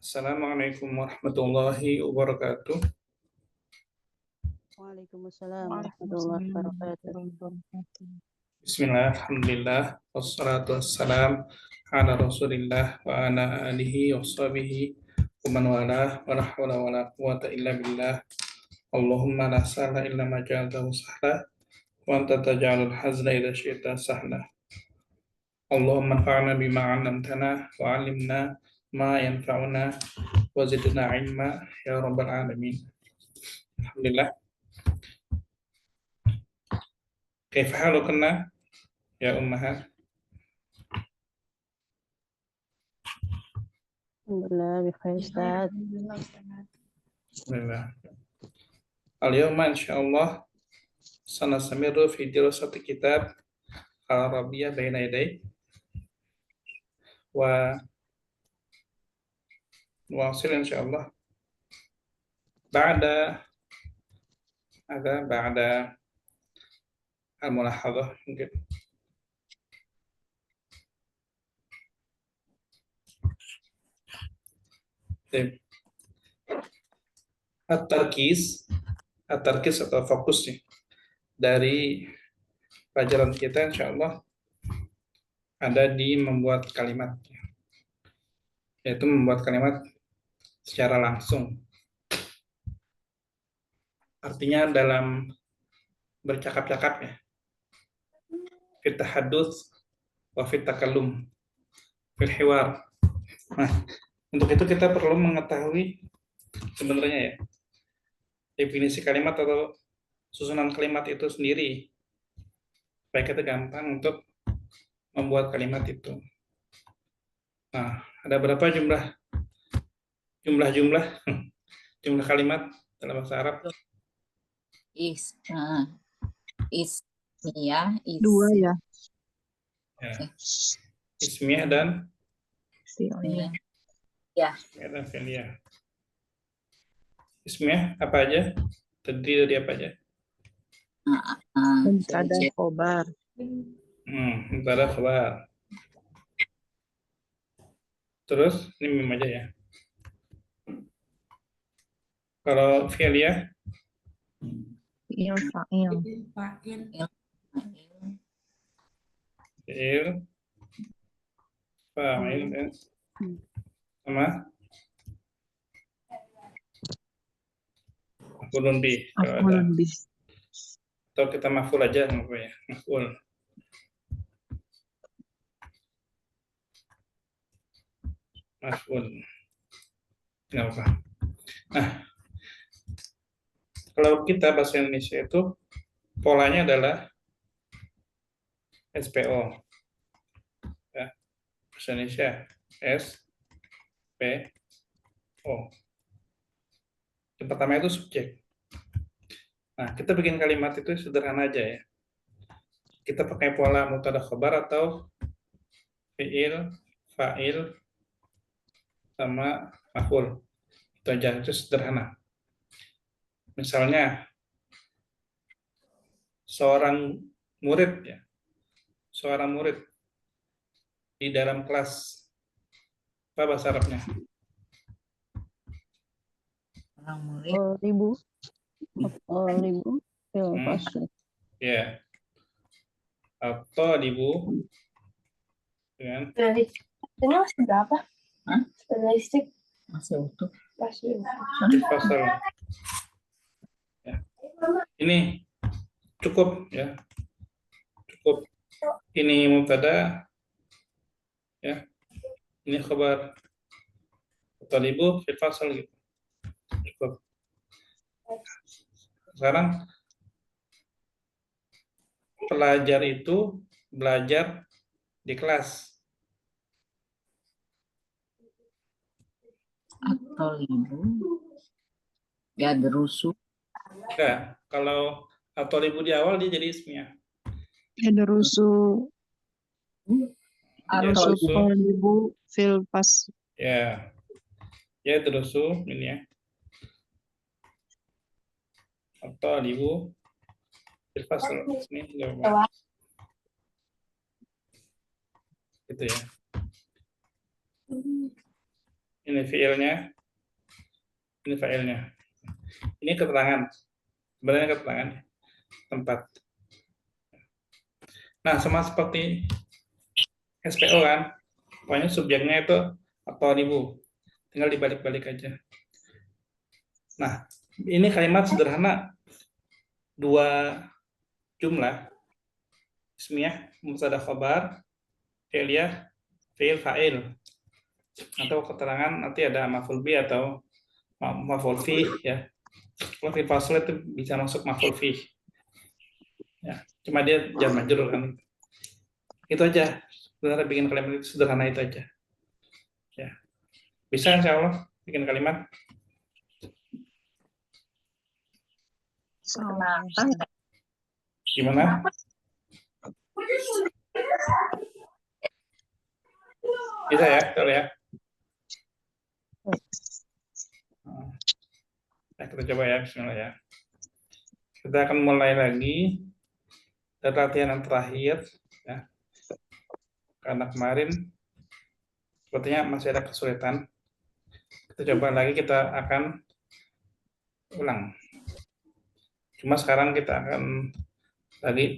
Assalamualaikum warahmatullahi wabarakatuh. Waalaikumsalam warahmatullahi wabarakatuh. Bismillah, alhamdulillah, wassalatu wassalam ala rasulillah wa ala alihi wa sahbihi wa man walah wa la hawla wa la quwata illa billah. Allahumma la sahla illa ma ja'altahu sahla wa anta taj'alul hazna idza syi'ta sahla. Allahumma anfa'na bima 'allamtana wa 'allimna ma yanfa'una wa zidna ilma ya rabbal alamin. Alhamdulillah. Kaifa halukunna ya ummahat? Alhamdulillah, bikhair Ustaz. Alhamdulillah. Al-yawma insyaallah sanastamiru fi dirasati kitab Al-Arabiyyah baina yaday wa nuwasil insyaallah ba'da al-mulahadhah mungkin. At-tarkis atau fokus nih dari pelajaran kita insyaallah ada di membuat kalimat, yaitu membuat kalimat secara langsung. Artinya dalam bercakap-cakap ya. Fit tahadduts wa fit takallum fil hiwar. Nah, untuk itu kita perlu mengetahui sebenarnya ya definisi kalimat atau susunan kalimat itu sendiri supaya kita gampang untuk membuat kalimat itu. Nah, ada berapa jumlah kalimat dalam bahasa Arab? Ismiyah, Dua ya. Ya. Ismiyah dan Fi'liyah. ya. dan fi'liyah. Ismiyah apa aja? Terdiri dari apa aja? Mubtada, khobar. Mubtada, khabar. Terus ini mim aja ya. Kalau fi'liyah? Fi'il, fa'il. Fi'il, fa'il dan sama maf'ulun bih kalau ada. Maf'ulun bih. Atau kita maf'ul aja apa ya? Maf'ul. Maf'ul. Enggak apa. Nah, kalau kita bahasa Indonesia itu polanya adalah SPO. Ya. Bahasa Indonesia SPO. Yang pertama itu subjek. Nah, kita bikin kalimat itu sederhana aja ya. Kita pakai pola mubtada khabar atau fi'il, fa'il, sama maf'ul. Itu aja, itu sederhana. Misalnya, seorang murid di dalam kelas, apa bahasa Arabnya? Orang murid. Ribu. Fil fasl. Ya. Atau ibu dengan Ini masih berapa? Statistik Masih utuh. masih. fasal. Ya. Ini cukup ya. Cukup. Ini mubtada ya. Ini khabar. Talibu fil fasal gitu. Cukup. Sekarang pelajar itu belajar di kelas. Atau ibu. Ya derusu. Enggak, kalau atau ibu di awal dia jadi ismiyah. Yadrusu. Atau Ibu fil pas. Ya. Ya terusu ini ya. Atau ibu fasal ini enggak apa. Gitu ya. Ini fiilnya, ini fa'ilnya. Ini keterangan. Sebenarnya keterangan tempat. Nah, sama seperti SPO kan, pokoknya subjeknya itu at-thalibu. Tinggal dibalik-balik aja. Nah, ini kalimat sederhana, dua jumlah, ismiyah, mubtada khabar, fi'liyah, fi'il fa'il. Atau keterangan nanti ada maf'ul bi atau maf'ul fi ya. Kalau fi'il fasl itu bisa masuk maf'ul fi. Ya, cuma dia jar majrur kan. Itu aja. Sebenarnya bikin kalimat itu sederhana itu aja. Ya. Bisa insyaallah bikin kalimat. Kenapa? Gimana? Bisa ya, betul ya. Nah, kita coba ya, bismillah ya. Kita akan mulai lagi dari latihan yang terakhir ya. Karena kemarin sepertinya masih ada kesulitan. Kita coba lagi, kita akan ulang. Cuma sekarang kita akan lagi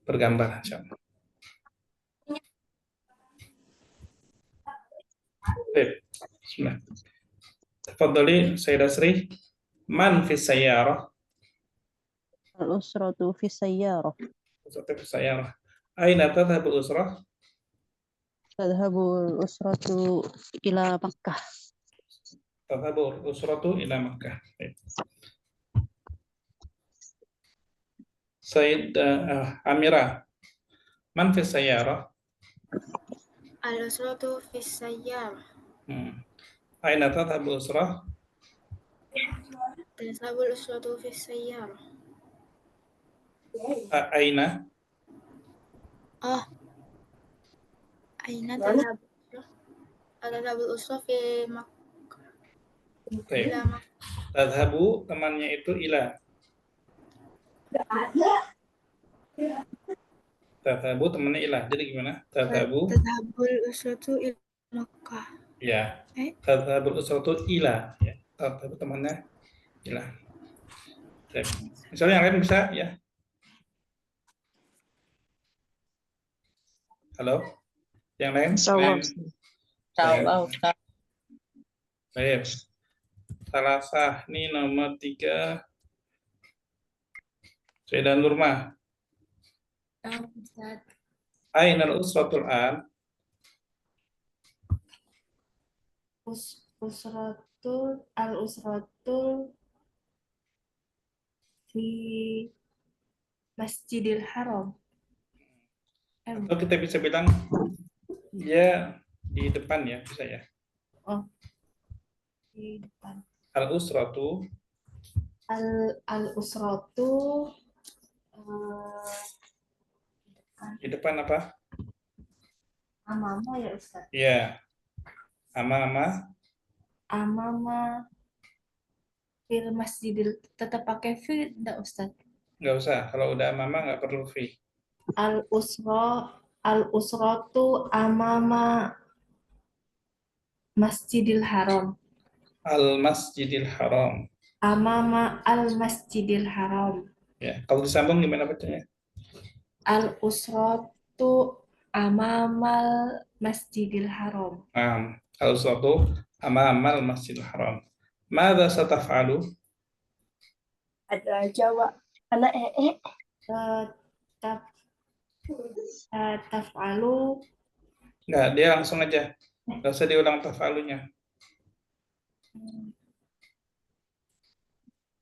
bergambar. Baik, bismillah. Tafadhali Sayyidah Sri, man fis sayyarah? Al-usratu fi sayyarah. Usratu fis sayyarah. Aina tadhhabu usrah? Tadhhabu al-usratu ila Makkah. Tadhhabu usratu ila Makkah. Baik. Sayyidah Amira, man fis sayyarah? Al-usratu fis sayyarah. Aina tadhhabu usrah? Tadhhabul usratu fis sayyarah. Aina? Aina tadhhabul usra fi Makkah. Baik. Ila Makkah. Tadhhabu temannya itu ila. Tadhhabu temannya ila. Jadi gimana? Tadhhabu. Tadhhabul usratu ila Makkah. Ya. Tadhhabul usratu ila. Ya. Tadhhabu temannya ila. Baik. Misalnya yang lain bisa ya. Halo? Yang lain? Insyaallah. Insyaallah Ustaz. Baik. Salasah ini nomor 3. Sayyidah Nurma. Ustaz. Ainal usratul an? Al-usratul fi Masjidil Haram. Atau kita bisa bilang dia di depan ya, bisa ya. Di depan. Al-usratu. Al-usratu Di depan apa? amama ya Ustaz. Iya. Amama. Amama fil masjidil, tetap pakai fi enggak Ustaz? Nggak usah. Kalau udah amama nggak perlu fi. Al-usratu amama Masjidil Haram. Al-Masjidil Haram. Amama al-Masjidil Haram. Ya. Kalau disambung gimana bacanya? Al-usratu amamal Masjidil Haram. Al-usratu amamal Masjidil Haram. Mada sataf'alu? Ada jawab anak taf'alu. Nggak, dia langsung aja. Nggak usah diulang taf'alunya.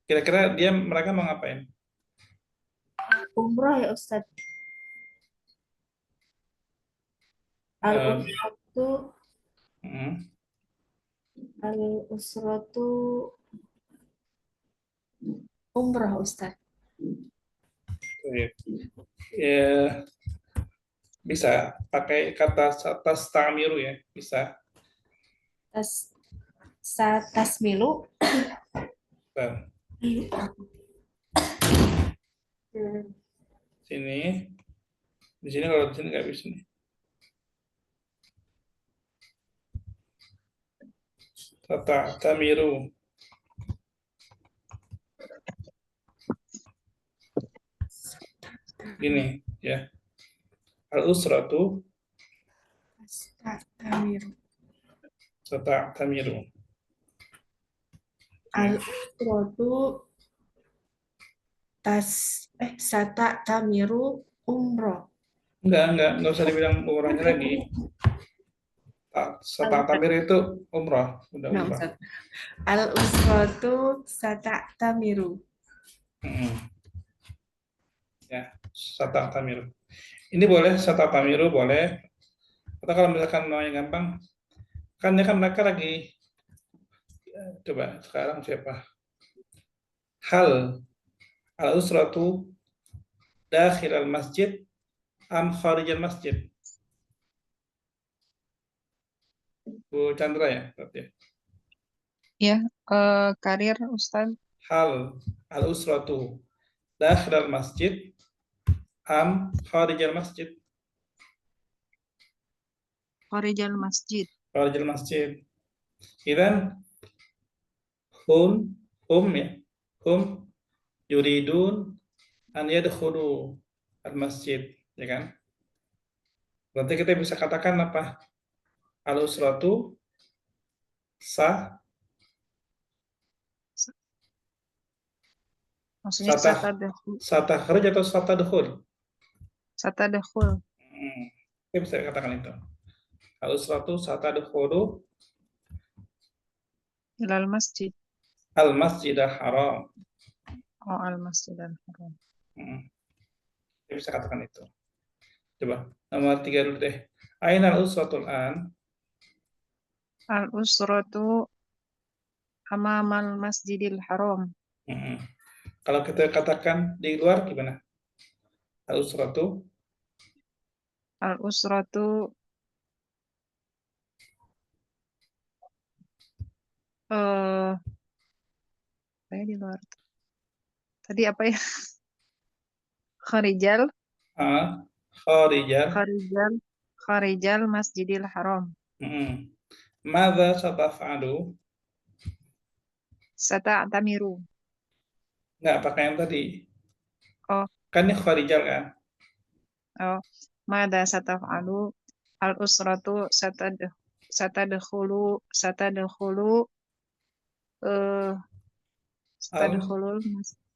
Kira-kira mereka mau ngapain? Umrah ya Ustaz. Al-usratu Al-usratu umrah Ustaz. Ya, bisa pakai kata tastamiru ya, bisa. Tasmilu. Sini. Di sini, kalau di sini nggak bisa nih. Sata'tamiru. Gini ya. Al-usratu Astagfirullah. sata'tamiru. Al-usratu sata tamiru umroh. Enggak usah dibilang umrahnya lagi. Sata'tamiru itu umrah, udah Nah, umrah. Ustaz. Al-usratu sata tamiru. Ya, sata'tamiru. Ini boleh sata'tamiru boleh. Atau kalau misalkan mau yang gampang, kan ya kan mereka lagi coba sekarang siapa? Hal al-usratu dakhil al-masjid am kharij al-masjid. Bu Chandra ya, berarti. Ya, karir Ustaz. Hal al-usratu dakhil al-masjid am kharij al-masjid. Kharijal masjid. Kharij al-masjid. Idan hum ya, hum yuridun an yadkhulu al-masjid, ya kan? Berarti kita bisa katakan apa? Al-usratu sah Maksudnya satahkharij atau satadkhul? satadakhul. Kita bisa katakan itu. Al-usratu satadkhulu Ilal masjid. al-masjidil haram. Oh, al masjidil haram. Kita bisa katakan itu. Coba nomor 3 dulu deh. Aina al-usratul an? Al usratu amamal masjidil haram. Kalau kita katakan di luar gimana? Al-usratu Al usratu saya di luar. Tadi apa ya? Kharijal kharijal. Kharijal masjidil haram. Madza sataf'alu? Sata'tamiru. Enggak pakai yang tadi. Oh. Kan ini kharijal kan? Oh, madza sataf'alu? Al usratu satadkhulu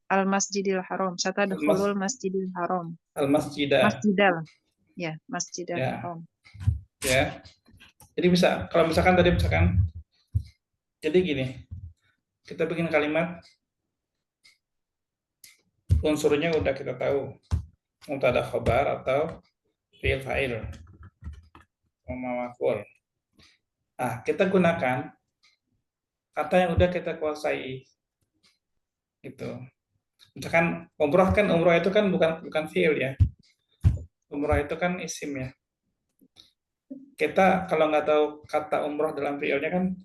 al masjidil haram. Satadkhulul masjidil haram. Al-masjidah. Masjidil Ya. haram. Ya. Jadi bisa kalau misalkan tadi jadi gini. Kita bikin kalimat unsurnya udah kita tahu. Mubtada khabar atau fi'il fa'il. Maf'ul. Kita gunakan kata yang udah kita kuasai. Gitu. Misalkan umrah itu kan bukan fi'il ya. Umrah itu kan isim ya. Kita kalau nggak tahu kata umrah dalam fi'ilnya kan,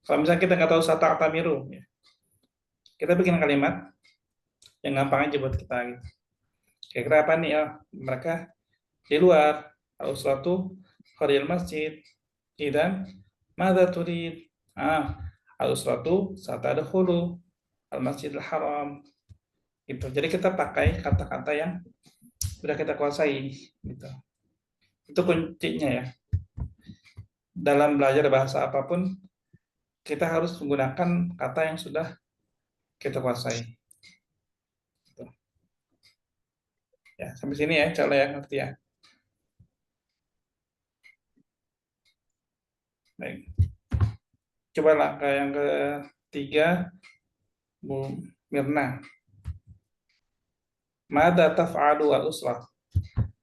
kalau misalnya kita nggak tahu sata'tamiru, ya, kita bikin kalimat yang gampang aja buat kita. Gitu. Kira-kira apa nih? Mereka di luar, al-usratu kharijal masjid, dan madza turid? Al-usratu satadkhulu al-masjidil haram. Gitu. Jadi kita pakai kata-kata yang sudah kita kuasai. Gitu. Itu kuncinya ya. Dalam belajar bahasa apapun, kita harus menggunakan kata yang sudah kita kuasai. Gitu. Ya, sampai sini ya, insya Allah ya, ngerti ya. Baik. Coba langkah yang ketiga, Bu Mirna. Mada taf'alu al-usrah.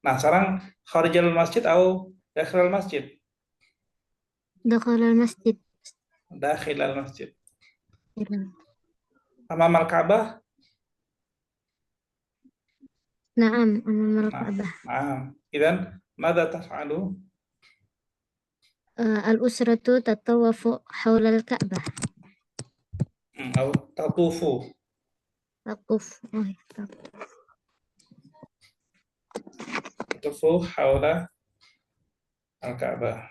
Nah, sekarang kharijal masjid atau dakhilal masjid? Dakhalal masjid. Dakhilal masjid. Amamal Ka'bah? Naam, amamal Ka'bah. Idan mada taf'alu? Al-usratu tatawafu hawla al-Ka'bah. Atau tatufu. Taquf. Tatufu hawla al-Ka'bah.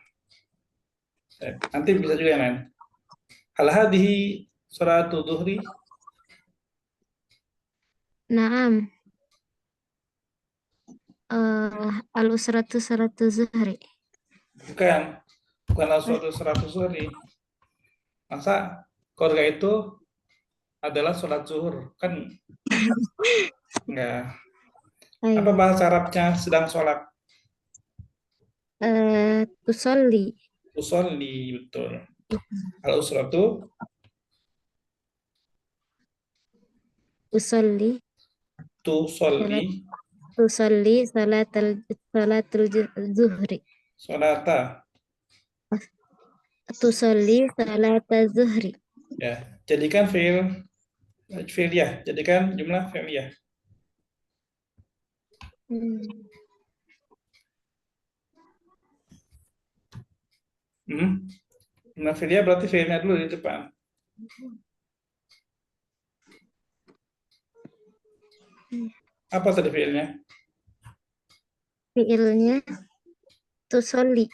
Nanti bisa juga yang lain. Hal hadhihi salatu dhuhri? Naam. Al-usratu salatu zuhri. Bukan. Bukanlah suatu 100 zuhri. Masa keluarga itu adalah sholat zuhur? Kan enggak. Apa Ay, bahasa Arabnya sedang sholat? tusolli. Usolli, betul. Al-usratu Usolli. tusolli Tusolli salatul zuhri. sholata. Tusolli salatul zuhri. Ya, jadikan fi'liyah, jadikan jumlah fi'liyah. Jumlah fi'liyah berarti fi'ilnya dulu di depan. Apa tadi fi'ilnya? Fiilnya tusolli.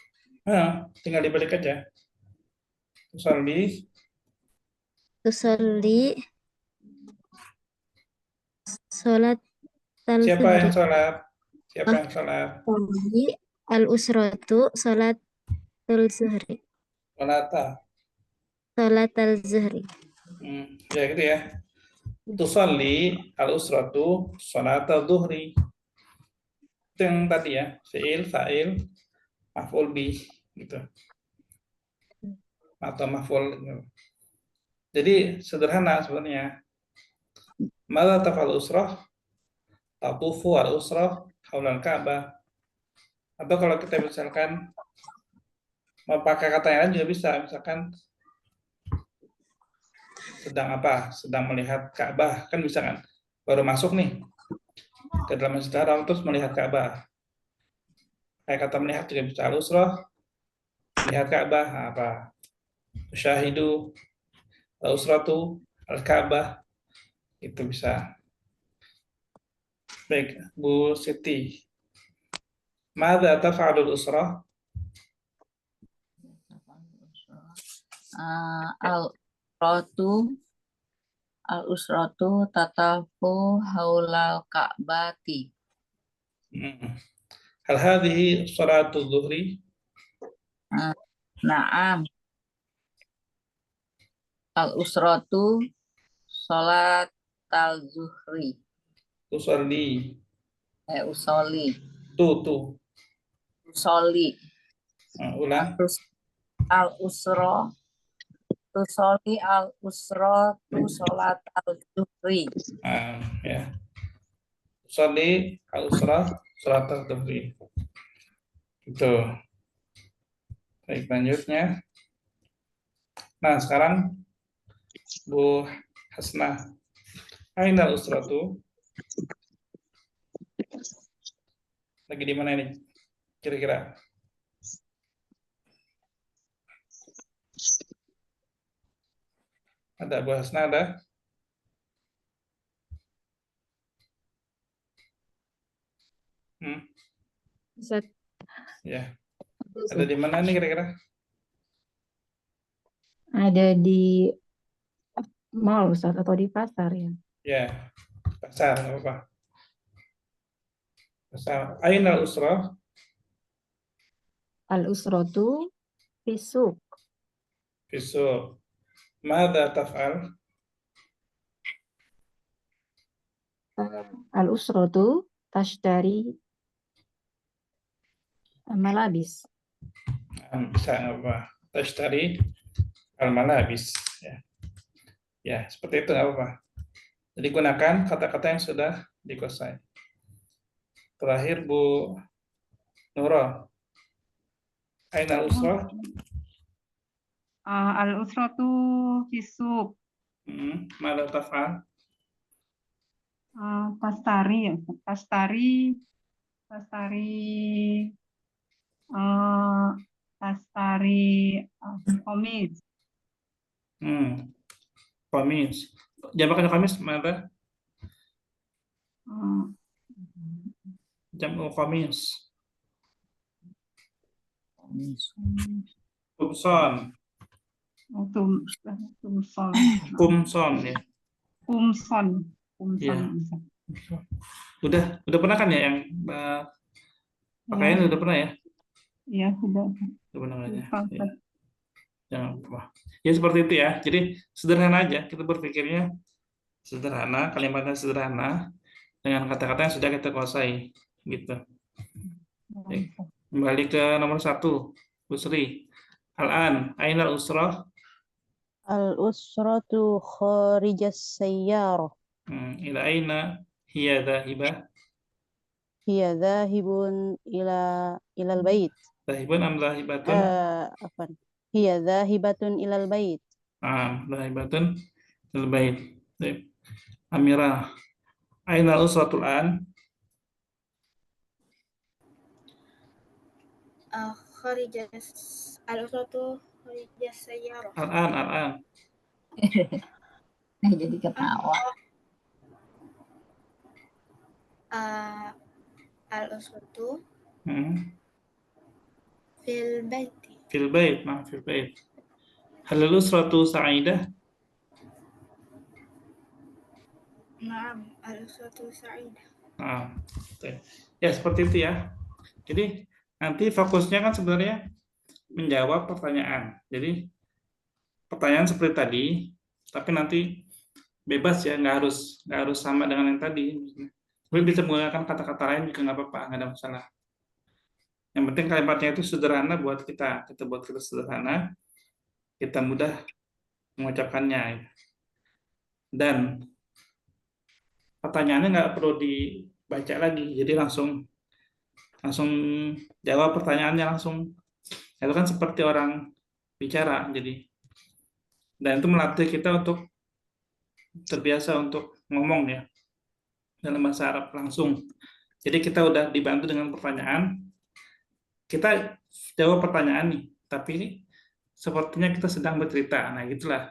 Tinggal dibalik aja. Tusolli, Tusolli salat siapa yang zuhri. sholat? Siapa yang sholat? Tusolli al-usratu salatul zuhri. Sholata. Salatul zuhri. Ya gitu ya. Tusolli al-usratu sholata dhuhri. Itu yang tadi ya, fi'il, fa'il, maf'ul bih gitu. Atau maf'ul. Jadi sederhana sebenarnya. Mala tafal usrah, tatufu al usrah, haulal Ka'bah. Atau kalau kita misalkan mau pakai kata yang lain juga bisa, misalkan sedang apa? Sedang melihat Ka'bah, kan bisa kan? Baru masuk nih ke dalam Masjidil Haram terus melihat Ka'bah. Kayak kata melihat juga bisa al usrah, melihat Ka'bah, apa? Syahidu al usratu al Ka'bah, itu bisa. Baik, Bu Siti. Mada taf'alul usrah? Al-usratu al-usratu tatafu haulal Ka'bati. Hal hadhihi salatu dhuhri? Naam. Al-usratu sholat al-zuhri. Tusalli. Usoli. Tu. Usoli. Ulang. Al-usro. Tusoli al-usro tu sholat al-zuhri. Ya. Tusalli al-usrah salat al-dhuhri. Itu. Baik, lanjutnya. Nah, sekarang Bu Hasnah. Aina al-usratu? Lagi di mana ini? Kira-kira? Ada Bu Hasnah, ada? Ustaz, Ya. Ada di mana nih kira-kira? ada di mall Ustaz atau di pasar ya? Ya. Pasar, nggak apa-apa. Pasar. Aina al-usrah? Al-usratu fisuk. Besok. Mada taf'al? Al-usratu tashtari malabis. Bisa nggak apa? Tashtari al-malabis. Ya, seperti itu nggak apa-apa. Jadi gunakan kata-kata yang sudah dikuasai. Terakhir Bu Nurul. Aina al-usrah? Al-usratu fisuk. Mada taf'al? Tastari ya. Tastari komis. Qamis. Jamaknya qamis mana? Jam'u qamis. Kumson. Tumsol. Kumson ya. Kumson. Iya. Kumson. Udah pernah kan ya yang pakaian udah pernah ya? Ya, sudah. Udah pernah kan ya? Lupa, Iya. Jangan lupa. Ya seperti itu ya. Jadi sederhana aja. Kita berpikirnya sederhana, kalimatnya sederhana dengan kata-kata yang sudah kita kuasai, gitu. Baik. Kembali ke nomor 1, Bu Sri. Al-an, ainal usrah. Al-usratu kharijas sayyarah. Ila aina hiya dhahibah. Hiya dhahibun ilal bait. Dhahibun am dhahibatun? Afan. Hiya dhahibatun ilal bait. Dhahibatun ilal bait. Baik. Amirah, ainal usratul an? Al-usratu kharijas sayyarah. Al-an. Jadi ketawa. Al-usratu Fil fil bait. Halal usratu sa'idah? Naam, al-usratu sa'idah. Ya seperti itu ya. Jadi nanti fokusnya kan sebenarnya menjawab pertanyaan. Jadi pertanyaan seperti tadi, tapi nanti bebas ya, nggak harus sama dengan yang tadi. Tapi bisa menggunakan kata-kata lain juga nggak apa-apa, nggak ada masalah. Yang penting kalimatnya itu sederhana buat kita buat kita sederhana, kita mudah mengucapkannya. Dan pertanyaannya nggak perlu dibaca lagi, jadi langsung jawab pertanyaannya langsung. Itu kan seperti orang bicara, jadi dan itu melatih kita untuk terbiasa untuk ngomong ya dalam bahasa Arab langsung. Jadi kita udah dibantu dengan pertanyaan, kita jawab pertanyaan nih, tapi sepertinya kita sedang bercerita. Nah, gitulah.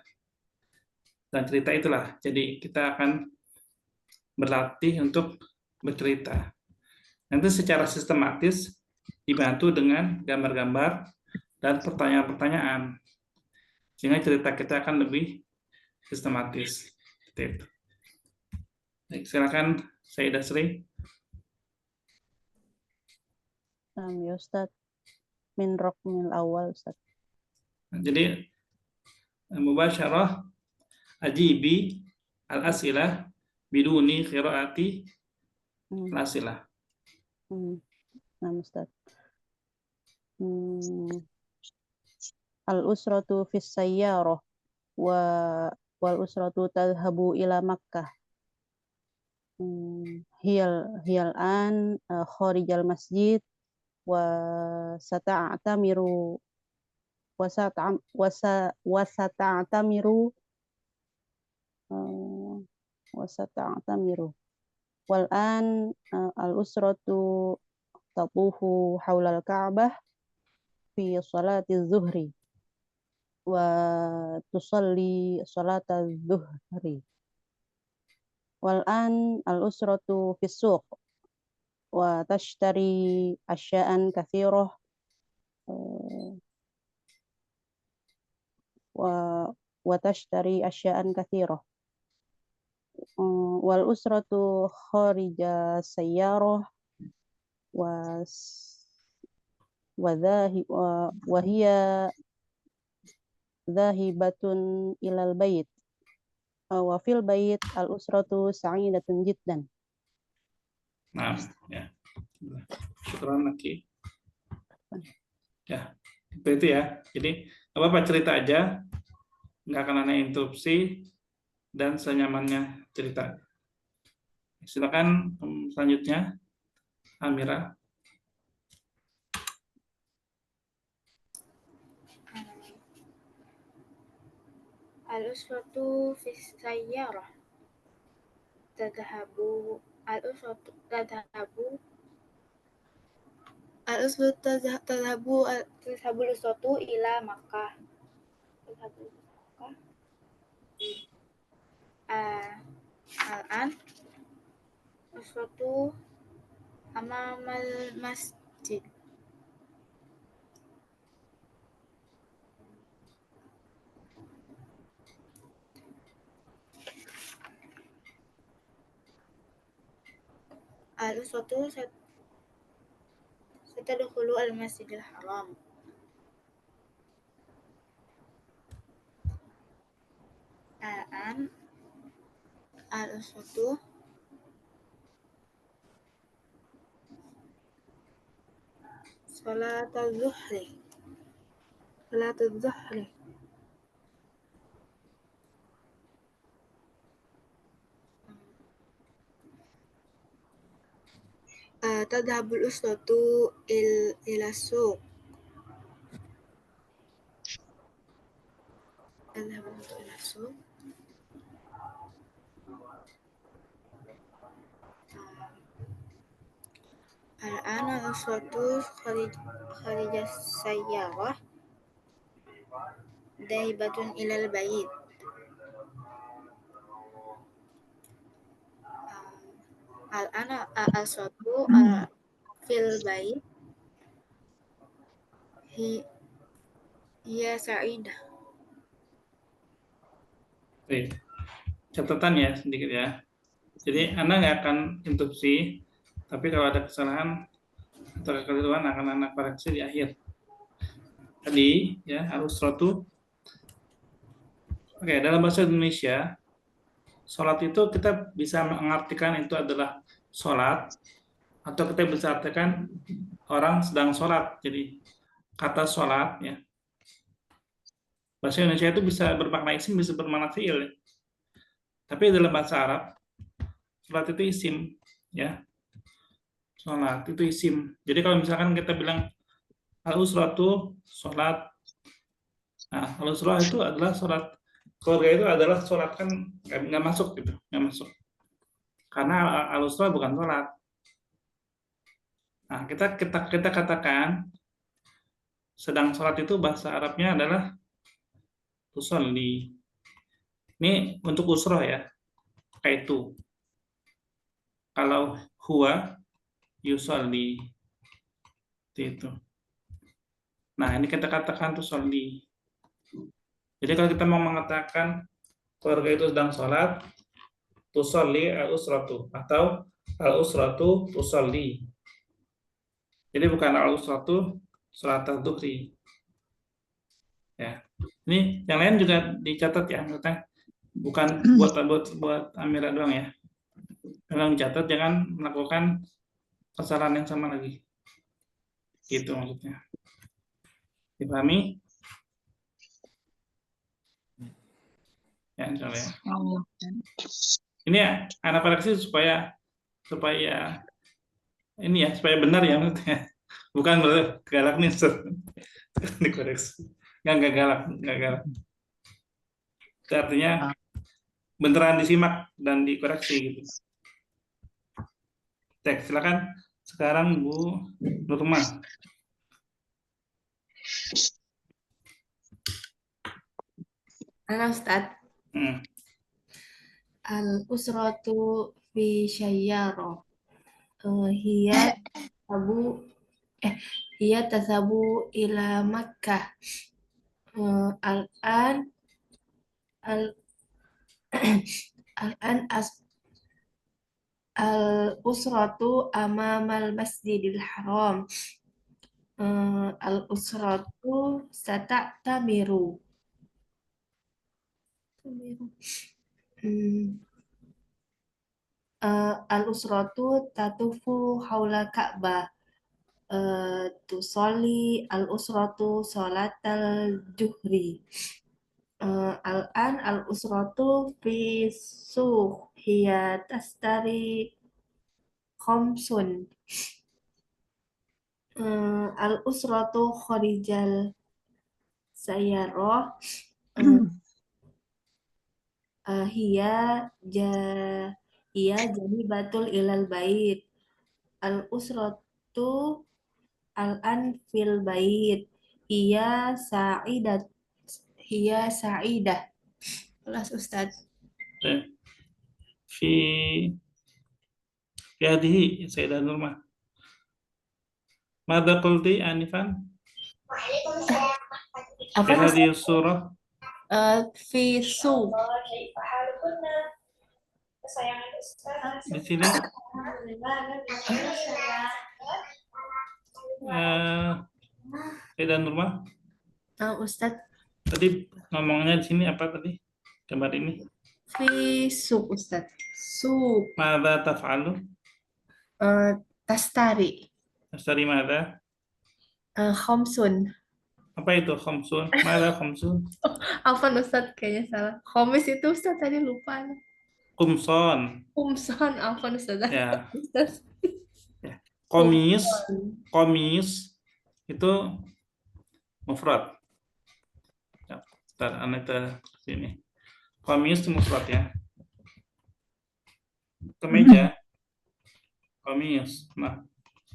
Dan cerita itulah. Jadi kita akan berlatih untuk bercerita. Nanti secara sistematis dibantu dengan gambar-gambar dan pertanyaan-pertanyaan. Sehingga cerita kita akan lebih sistematis. Seperti itu. Baik, silakan Sayyidah Sri. Ya Ustaz. Min raqmil awal Ustaz. Jadi mubasyarah ajibi al-asilah biduni qiraati al-asilah. Nah, Ustaz. Al-usratu fis sayyarah wal usratu tadhhabu ila Makkah. Hiyal an kharijal masjid wa sata'tamiru wal an al-usratu tatufu haulal Ka'bah fi salati zuhri wa tusalli salata zuhri. Wal an al-usratu fi suq wa tashtari asya'an katsirah wa tashtari asya'an katsirah. Wal usratu kharija sayyarah wa hiya dhahibatun ilal bait wa fil bait al usratu sa'idatun jiddan. Nah, ya. Syukran lagi. Ya, itu ya. Jadi apa-apa cerita aja, nggak akan ada interupsi dan senyamannya cerita. Silakan selanjutnya, Amira. Al-usratu fis sayyarah tadhhabu al-usratu ila Makkah. Al-an usratu amamal masjid. al-usratu satadkhulu al-masjidil haram. Al-an al-usratu salatul zuhri. Tadhhabul usratu ila suq. Tadhhabul usratu ila suq. Al-ana al-usratu kharijas sayyarah daibatun ilal bait. Al-ana al-usratu fil bait hiya sa'idah. Baik. Catatan ya sedikit ya. Jadi Anda nggak akan interupsi, tapi kalau ada kesalahan atau kekeliruan akan Anda koreksi di akhir. Tadi ya al-usratu. Oke, dalam bahasa Indonesia, sholat itu kita bisa mengartikan itu adalah sholat, atau kita bisa artikan orang sedang sholat. Jadi kata sholat ya, bahasa Indonesia itu bisa bermakna isim, bisa bermakna fi'il ya. Tapi dalam bahasa Arab, sholat itu isim ya. Sholat itu isim. Jadi kalau misalkan kita bilang al-usratu sholat, nah al-usrah itu adalah sholat. Keluarga itu adalah sholat, kan nggak masuk gitu, nggak masuk. Karena al-usrah bukan sholat. Nah, kita katakan sedang sholat itu bahasa Arabnya adalah tusolli. Ini untuk usroh ya, kayak itu. Kalau huwa yusolli, itu. Nah, ini kita katakan tusolli. Jadi kalau kita mau mengatakan keluarga itu sedang sholat, tusolli al-usratu, atau al-usratu tusolli. Jadi bukan al-usratu sholat al-duhri. Ya. Ini yang lain juga dicatat ya, maksudnya bukan buat Amira doang ya. Memang dicatat, jangan melakukan kesalahan yang sama lagi. Gitu maksudnya. Dipahami? Ya, insya Allah ya. Ini ya, anak koreksi supaya ini ya, supaya benar ya maksudnya. Bukan galak nih, dikoreksi. Nggak galak. Itu artinya beneran disimak dan dikoreksi gitu. Teks, silakan sekarang Bu Nurma. Halo Ustaz. Al-usratu fi syayyarah. Hiya tasabu ila Makkah. Al-an al-usratu amamal masjidil haram. Al-usratu sata'tamiru. Al-usratu tatufu haula Ka'bah. Tusolli al-usratu sholatal juhri. Al-an al-usratu fi suq hiya tastari khamsun. Al-usratu kharijal sayyarah. Hiya janibatul ilal bait. Al-usratu al-an fil bait. Hiya sa'idah. Kelas Ustaz. Fi hadhihi Sayyidah Nurma. Mada qulti anifan? Fi hadhihi surah. Fi suq. Di sini dan rumah Ustadz, tadi ngomongnya di sini apa tadi? Gambar ini. fi suq Ustadz. Suq. Mada taf'alu? Tastari. Astari mada? Khamsun. Apa itu khamsun? Mada khamsun? Afwan Ustadz, kayaknya salah. Khamis itu Ustadz tadi lupa. Kumson. Kumson, afwan Ustadz. Ya. Ustadz. Ya. Komis. Kumson. Komis itu mufrad. Ya, bentar, aneh sini. Komis itu mufrad ya. Kemeja. Komis. Nah,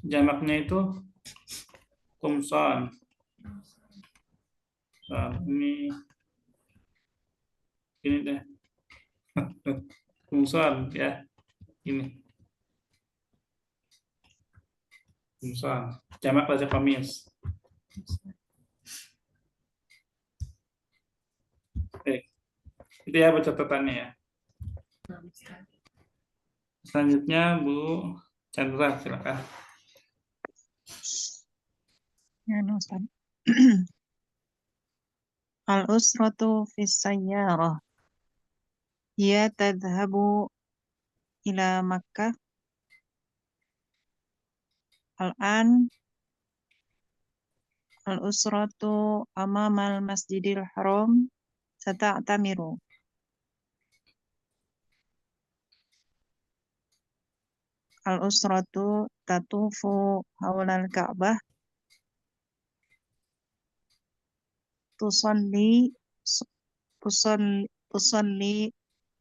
jamaknya itu kumson. Nah, ini deh. Kumson ya. Ini. Kumson. Jamak baca komis. Oke. Itu ya catatannya ya. Selanjutnya Bu Chandra, silakan. Ya, Ustaz. Al-usratu fis sayyarah. Hiya tadhhabu ila Makkah. Al-an al-usratu amamal Masjidil Haram sata'tamiru. Al-usratu tatufu hawlal Ka'bah. Tusalli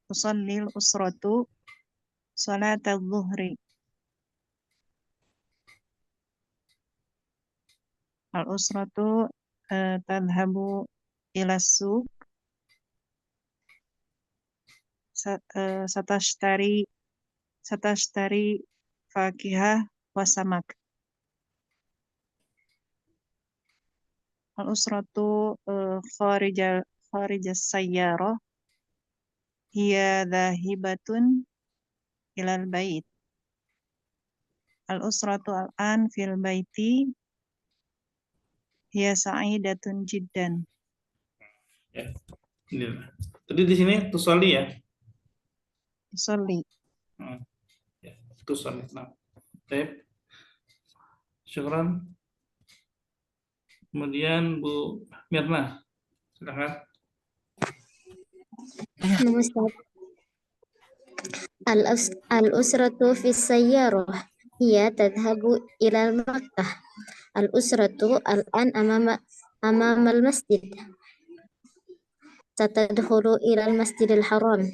al-usratu salat al-zuhri. Al-usratu tadhhabu ila suq satashtari fakihah wa samak. Al-usratu kharijas sayyarah hiya dhahibatun ilal bait. Al-usratu al-an fil baiti hiya sa'idatun jiddan. Ya. Ini. Tadi di sini tusolli ya. Tusolli. Ya, tusolli. Nah. Baik. Syukran. Kemudian Bu Mirna, silakan. Al-usratu fi sayyarah hiya tadhhabu ila Makkah. Al-usratu al-an amama al-masjid. Satadkhulu ila al-masjidil haram.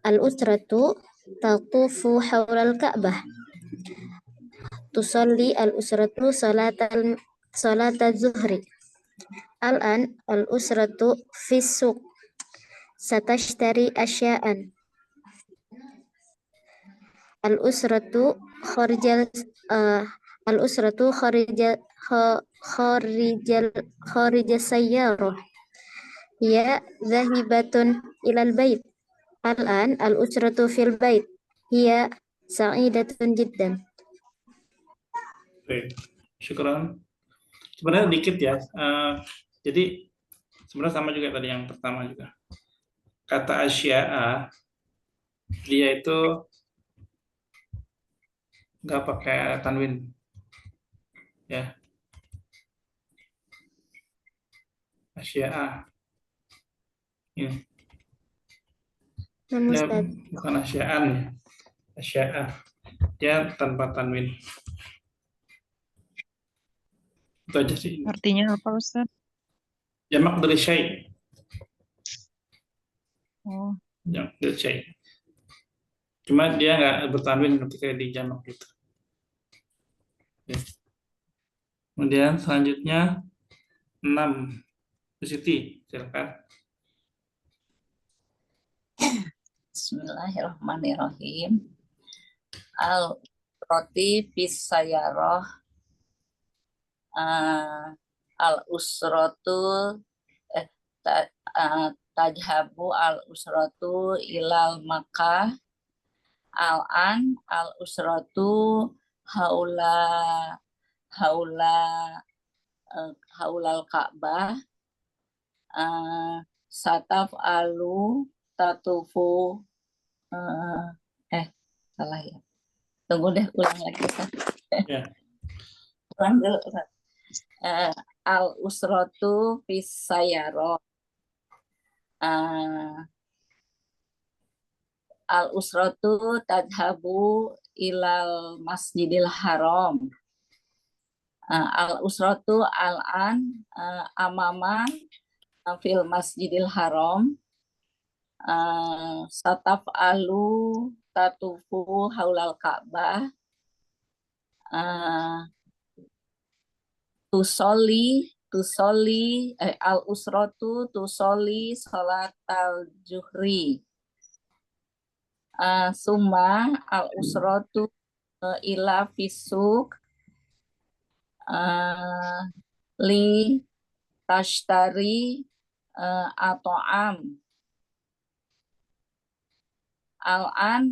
Al-usratu tatufu hawla al-Ka'bah. Tusalli al-usratu salat az-zuhri. Al-an al-usratu fi suq. Satashtari asya'an. Al-usratu kharijal sayyarah. Hiya dhahibatun ilal bait. Al-an al-usratu fil bait. Hiya sa'idatun jiddan. Oke, syukran. Sebenarnya dikit ya. Jadi sebenarnya sama juga tadi yang pertama juga. Kata asya'a dia itu nggak pakai tanwin, ya. Asya'a. Ini. Dia bukan asya'an ya. Asya'a. Dia tanpa tanwin. Itu aja sih. Artinya apa, Ustaz? Jamak dari syai'. Oh. Jamak dari syai'. Cuma dia nggak bertanwin ketika di jamak gitu. Ya. Kemudian selanjutnya 6. Bu Siti, silakan. Bismillahirrahmanirrahim. Al-roti fis sayyarah al-usratu tajhabu al-usratu ilal Makkah. Al-an al-usratu haula haula haulal Ka'bah. Sataf alu tatufu salah ya. Tunggu deh, ulang lagi Ustaz. Ya. Ulang dulu Ustaz. Al-usratu fis sayyarah. Al-usratu tadhabu ilal Masjidil Haram. Al-usratu al-an amama fil Masjidil Haram. Sataf alu tatufu haulal Ka'bah. Tusoli al-usratu tusoli salat al-juhri. Summa al-usratu ila fisuk li tashtari ato'am. Al-an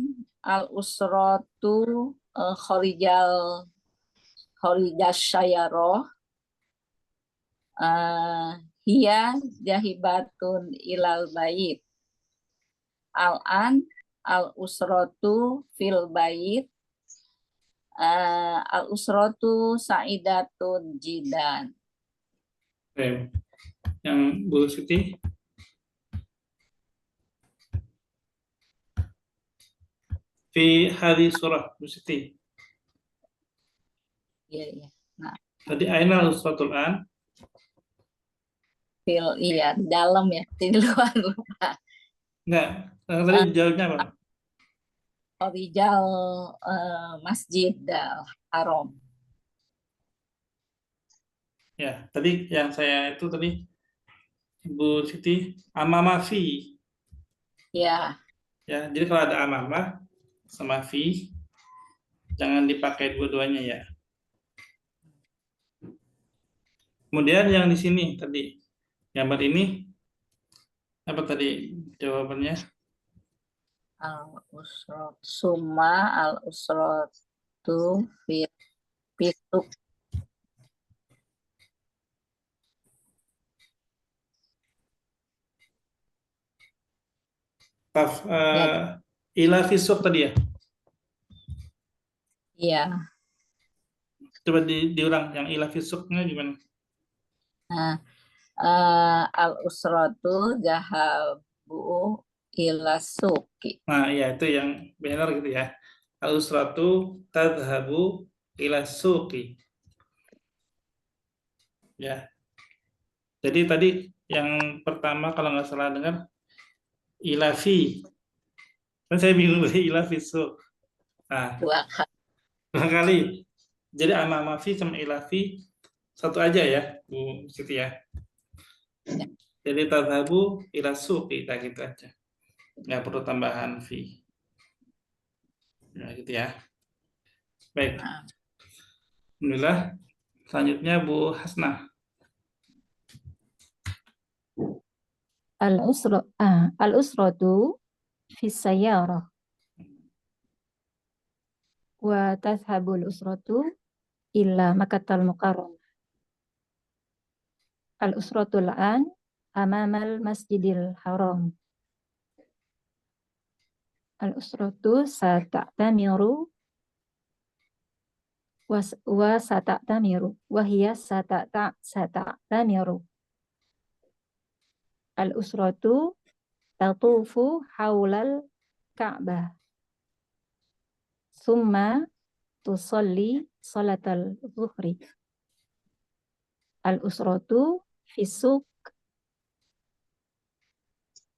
al-usratu khorijal syayaroh. Hiya jahibatun ilal bait. Al-an al-usratu fil bait. Al-usratu sa'idatun jidan. Oke. Yang Bu Siti. Fi hadis surah Bu Siti. Iya. Nah, Tadi aina al-usratul an. iya, di dalam ya, di luar lupa. Enggak. Tadi jawabnya apa? Khorijal Masjid Haram. Ya, tadi yang saya itu tadi Bu Siti amama fi. Ya, Ya, jadi kalau ada amama sama fi jangan dipakai dua-duanya ya. Kemudian yang di sini tadi gambar ini apa tadi jawabannya? al-usrat summa al-usratu fisuk. Ila fisuk tadi ya. Iya. Coba diulang yang ila fisuknya gimana? Nah, al-usratu zahabu ila suki. Nah, ya itu yang benar gitu ya. Al-usratu tadhabu ila suqi. Ya. Jadi tadi yang pertama kalau nggak salah dengar ilafi. Kan saya bingung dari ilafi suq. Nah, dua kali. Jadi amama fi sama ilafi satu aja ya, Bu Siti ya. Jadi tadhabu ila suqi, kayak gitu aja. Nggak perlu tambahan fi. Nah, gitu ya. Baik. Alhamdulillah. Selanjutnya Bu Hasnah. Al-usratu fi sayyarah. Wa tadhhabul usratu ila Makkatal Mukarramah. Al-usratul an amamal Masjidil Haram. Al-usratu sata'tamiru wa sata'tamiru wa hiya sata'tamiru. Al-usratu tatufu haulal Ka'bah. Summa tusalli salatal zuhri. Al-usratu fisuk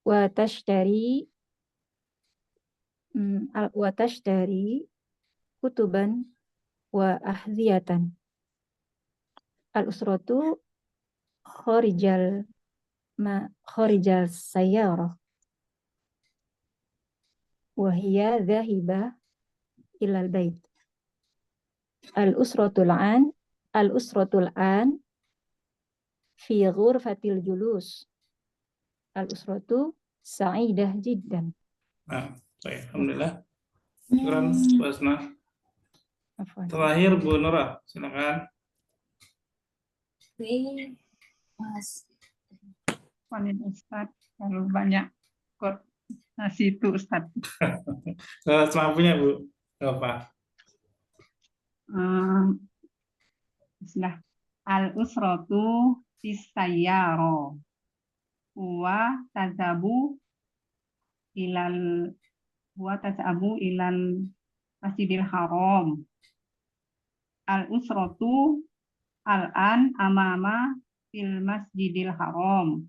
wa tashtari kutuban wa ahziyatan. Al-usratu khorijal sayyarah. Wa hiya dhahibah ilal bait. Al-usratul an fi ghurfatil julus. al-usratu sa'idah jiddan. Nah, baik. Alhamdulillah. Syukran, Bu Asna. Afwan. Terakhir Bu Nora, silakan. Oke, Mas. Panen Ustadz. Terlalu banyak koordinasi itu Ustadz. Semampunya Bu. Gak apa. Bismillah. Al-usratu fisayyaro wa tazabu ilal Masjidil Haram. Al-usratu al-an amama fil Masjidil Haram.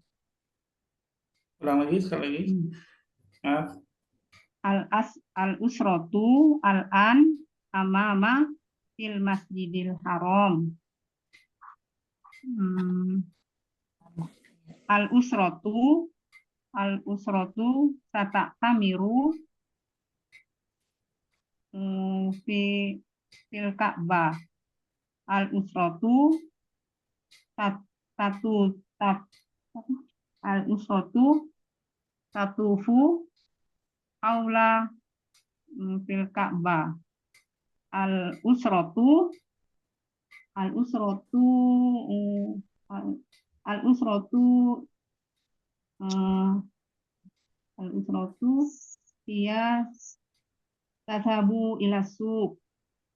Ulang lagi, sekali lagi. Maaf. Al-usratu al-an amama fil Masjidil Haram. Al-usratu tata'tamiru fil Ka'bah. Al-usratu tatufu aula fil Ka'bah. Al-usratu hiya tadhabu ila suq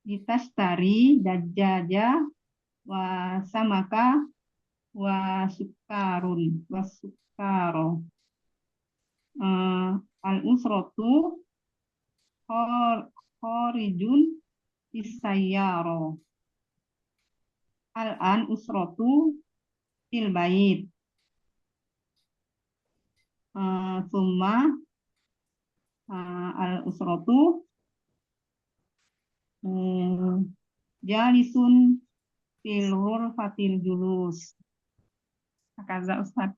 litashtari dajjaja wa samaka wa sukaro. Al-usratu khorijun bisayyaro. Al-an usratu fil bait. Summa al-usratu jalisun fil ghurfatil julus. Hakaza Ustaz.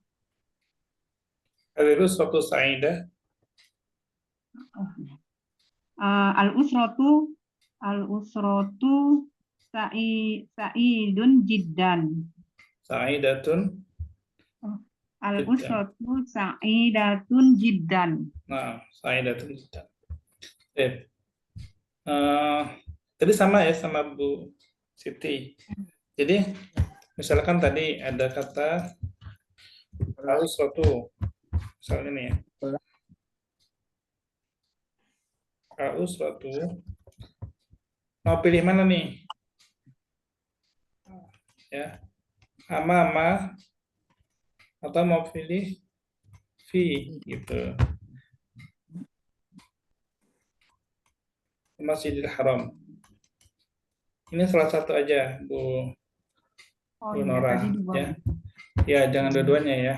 Al-usratu sa'idah. Al-usratu sa'idun jiddan. Sa'idatun. Al-usratu sa'idatun jiddan. Nah, sa'idatun jiddan. Tadi sama ya sama Bu Siti. Jadi misalkan tadi ada kata al-usratu. Misalnya ini ya. Al-usratu. Mau pilih mana nih? Ya. Ama atau mau pilih fi gitu. Masjidil Haram. Ini salah satu aja, Bu Nora. Ya. Ya, jangan dua-duanya ya.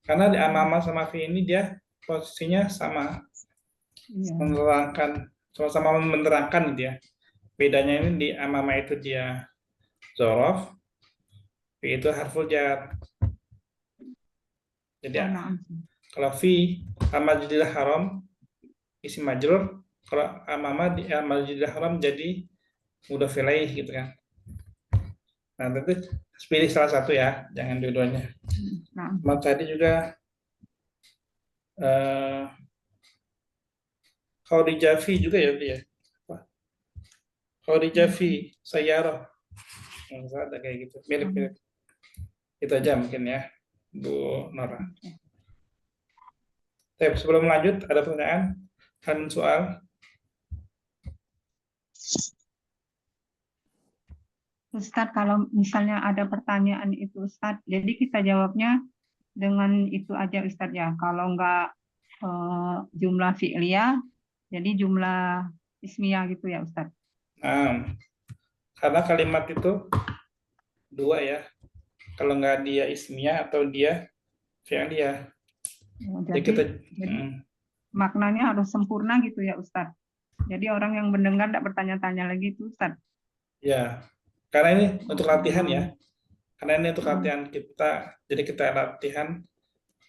Karena di amama sama fi ini dia posisinya sama. Menerangkan, sama-sama menerangkan dia. Bedanya ini di amama itu dia zorof, fi itu harful jar. Jadi kalau fi Masjidil Haram isim majrur, kalau amama di Masjidil Haram jadi mudhof ilaih gitu kan. Nah, tentu pilih salah satu ya, jangan dua-duanya. Nah, tadi juga Khadijah fi juga ya dia. Khadijah fi sayyarah. Ada kayak gitu, mirip-mirip. Itu aja mungkin ya, Bu Nora. Sebelum lanjut, ada pertanyaan? Dan soal? Ustadz, kalau misalnya ada pertanyaan itu Ustadz, jadi kita jawabnya dengan itu aja Ustadz ya. Kalau enggak jumlah fi'liyah, jadi jumlah ismiyah gitu ya Ustadz. Nah, karena kalimat itu dua ya. Kalau enggak dia ismiyah atau dia fi'liyah. Jadi maknanya harus sempurna gitu ya Ustadz. Jadi orang yang mendengar tidak bertanya-tanya lagi itu Ustadz. Ya, karena ini untuk latihan ya. Karena ini untuk latihan kita, jadi kita latihan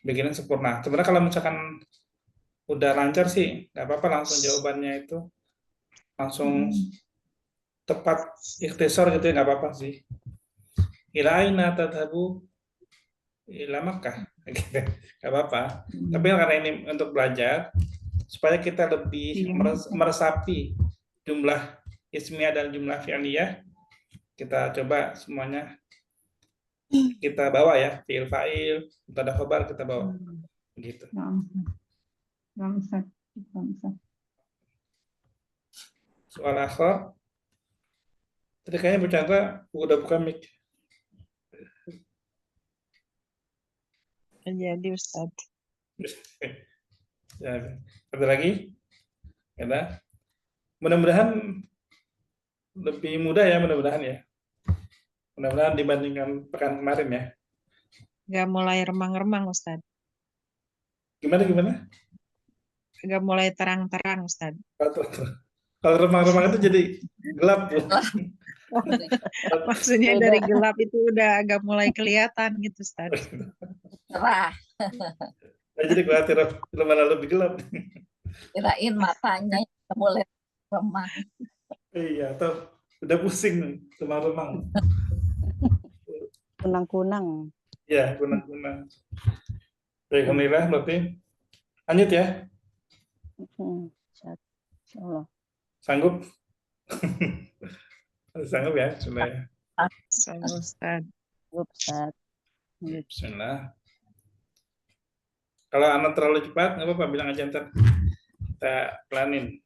bikin sempurna. Sebenarnya kalau misalkan udah lancar sih, nggak apa-apa langsung jawabannya itu langsung tepat ikhtisar gitu ya, nggak apa-apa sih. Ila aina tadhabu ila Makkah Nggak apa-apa. Tapi karena ini untuk belajar, supaya kita lebih meresapi jumlah ismiyah dan jumlah fi'liyah, kita coba semuanya kita bawa ya, fi'il fa'il, mubtada khobar kita bawa. Gitu. Nggak usah. Soal akhir. Tadi kayaknya Bu Chandra udah buka mic. Jadi Ustaz. Ya, ada lagi? Ada? Mudah-mudahan lebih mudah ya, mudah-mudahan ya. Mudah-mudahan dibandingkan pekan kemarin ya. Nggak mulai remang-remang Ustaz. Gimana? Nggak mulai terang-terang Ustaz. Kalau remang-remang itu jadi gelap, Bu. Maksudnya Beda. dari gelap itu udah agak mulai kelihatan gitu Ustaz. Cerah. Jadi khawatir mana lebih gelap. Kirain matanya mulai remang. Iya, atau udah pusing remang-remang. Kunang-kunang. Ya, kunang-kunang. Baik, alhamdulillah berarti lanjut ya. Insyaallah. Sanggup? Sanggup ya, sudah ya. Sama Ustaz. Ustaz. Bismillah. Kalau anak terlalu cepat, nggak apa-apa, bilang aja ntar kita pelanin.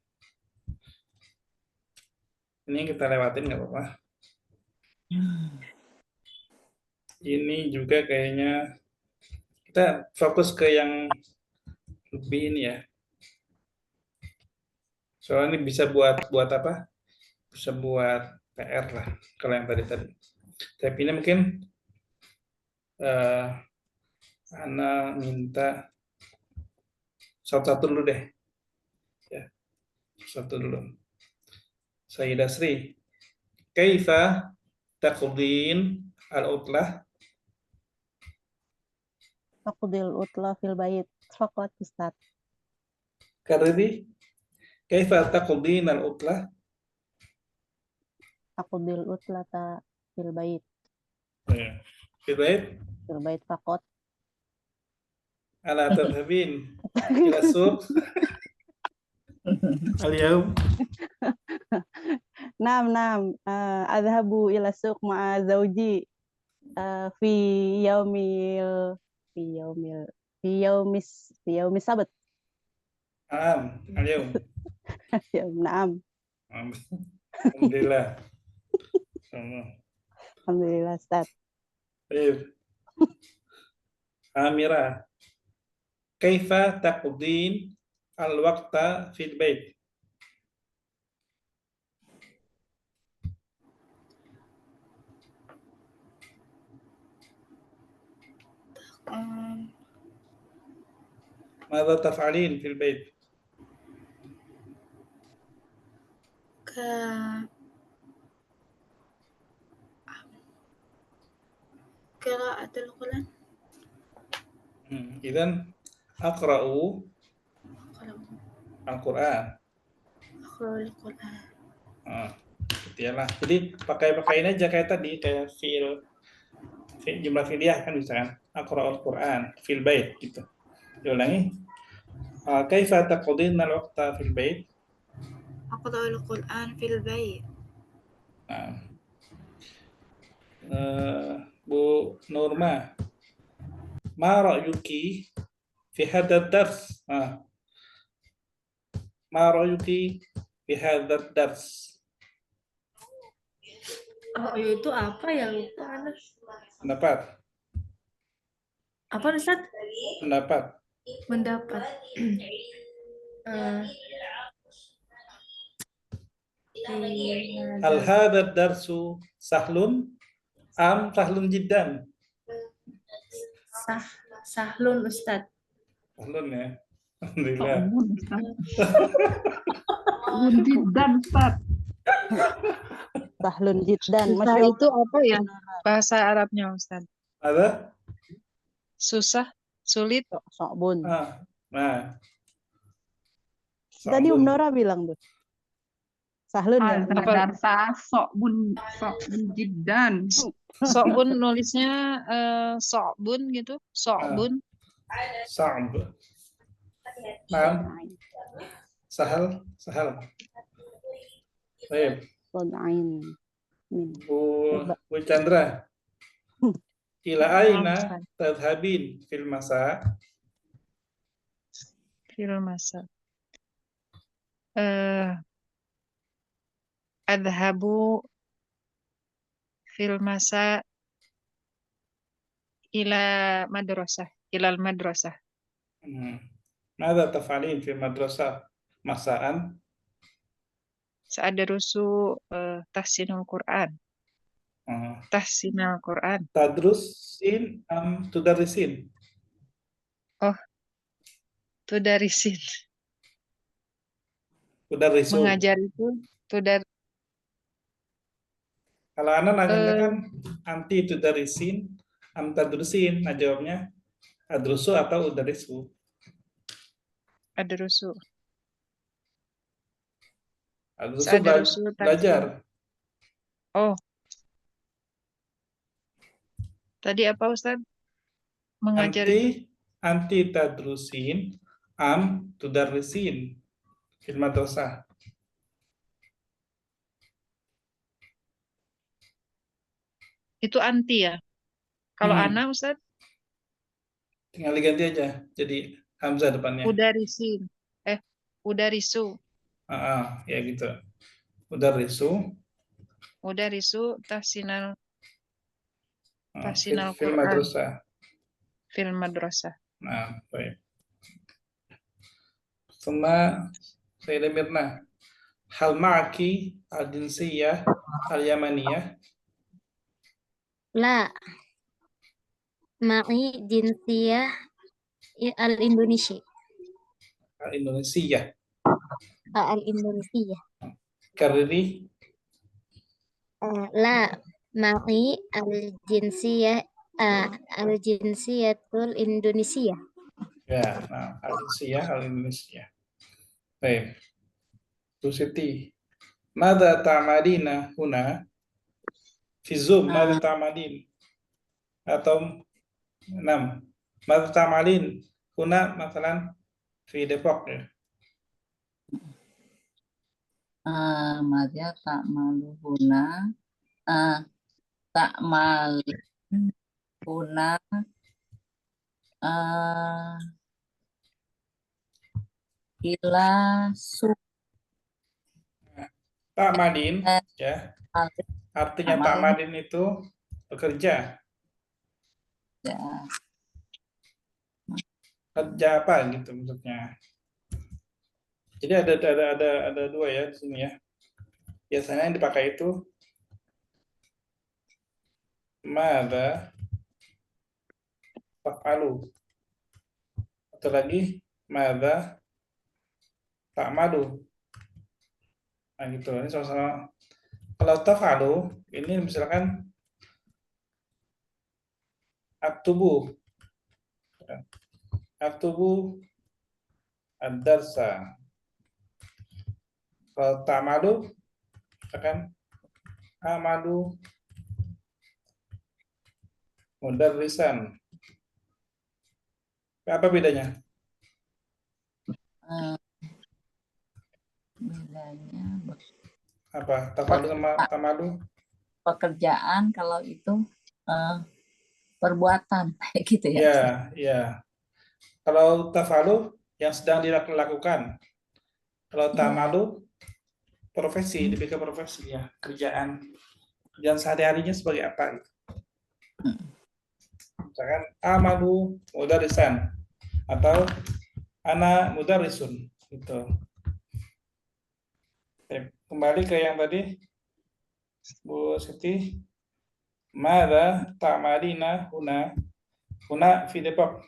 Ini kita lewatin nggak apa-apa. Ini juga kayaknya kita fokus ke yang lebih ini ya. Soalnya ini bisa buat apa? Bisa buat PR lah kalau yang tadi. Tapi ini mungkin Ana minta satu-satu dulu deh. Ya. Satu dulu. Sayyidah Sri. Kaifa taqdin al-utlah? Taqdil utla fil bait. Faqat Ustaz. Karidi. Kaifa taqdin al-utlah? Taqdil utlata fil bait. Ya. Fil bait. Fil bait faqat. Ala tadhhabin ila suq al-yawm. Naam. Adhabu ila suq ma'a zawji fi yaumis sabt. Al-yawm. Naam. Alhamdulillah. Alhamdulillah Ustaz. Baik. Amira. Kaifa taqdin al-waqta fil bait? Mada taf'alin fil bait? Qiraatul Quran. Idzan aqra'u al-Qur'an. Aqra'ul Quran. Gitu ya lah. Jadi pakai-pakain aja kayak tadi, kayak fi'il jumlah fi'liyah kan bisa kan. Aqra'ul Quran fil bait gitu. Diulangi. Kaifa taqdin al-waqta fil bait? Aqra'ul Quran fil bait. Bu Nurma, ma ra'yuki fi hadzal dars? Ma ra'yuki fi hadzal dars? Oh, itu apa ya, lupa Anas. Pendapat. Apa Ustaz? Pendapat. Mendapat. Hal hadzal darsu sahlun am sahlun jiddan? Sahlun Ustaz. Sahlun ya. Alhamdulillah. Jiddan Ustaz. Sahlun jiddan. Susah itu apa ya bahasa Arabnya Ustaz? Ada? Susah, sulit. Sa'bun. Nah. Tadi Nora bilang tuh. Sahlun ya. Darsa sokbun jiddan. Sokbun nulisnya sokbun gitu. Sokbun. Sa'b. Naam. Sahal. Baik. Sod ain min. Bu Chandra. Ila aina Ustaz. tadhhabin fil masa? Fil masa. Adhabu fil masa ilal madrasah. Mada taf'alin fi madrasah masaan? Sa'adrusu tahsinul Quran. Tahsinal Quran. Tadrusin am tudarrisin? Tudarisin. Tudarrisu. Mengajar itu Kalau Ana nanyanya kan anti tudarrisin am tadrusin, nah jawabnya adrusu atau udarisu. adrusu. Adrusu Sa'adrusu belajar. Oh. Tadi apa Ustaz? Mengajar itu Anti tadrusin am tudarrisin fil madrasah. itu anti ya. Kalau ana Ustaz Tinggal diganti aja jadi hamzah depannya. udarisin. Udarisu. Ya gitu. Udarisu. Udarisu tahsinal Fil Quran. madrasah. Fil madrasah. Nah, baik. Sama Sayyidah Mirna. Hal ma'aki al-jinsiyah al-yamaniyah? La. Ma'i jinsiyah al-Indonesia. Al-Indonesia. Al-Indonesia. Kariri. La. Ma'i al-jinsiyah al-jinsiyatul Indonesia. Ya, nah, al-jinsiyah al-Indonesia. Baik. Bu Siti. Mada ta'madina huna? Fi Zoom, mada ta'madin? Atau 6. Mada ta'malin huna masalan fi Depok ya. Mada ta'malu huna ta'mal huna ila su. Ta'madin ya. Artinya ta'madin itu bekerja. Ya. Kerja apa gitu maksudnya. Jadi ada dua ya di sini ya. Biasanya yang dipakai itu mada taf'alu. Atau lagi mada ta'malu. Nah gitu. Ini sama-sama. Kalau taf'alu ini misalkan aktubu ad-darsa. Kalau ta'malu akan amalu mudarrisan. Apa bedanya? Bedanya Apa? Taf'alu sama ta'malu? pekerjaan, kalau itu perbuatan kayak gitu ya. Ya, ya. Kalau taf'alu yang sedang dilakukan. Kalau ta'malu profesi, dipikir profesi ya, kerjaan. Kerjaan sehari-harinya sebagai apa? Misalkan amalu mudarrisan atau ana mudarrisun gitu. Kembali ke yang tadi Bu Siti, mada ta'malina huna fi Depok.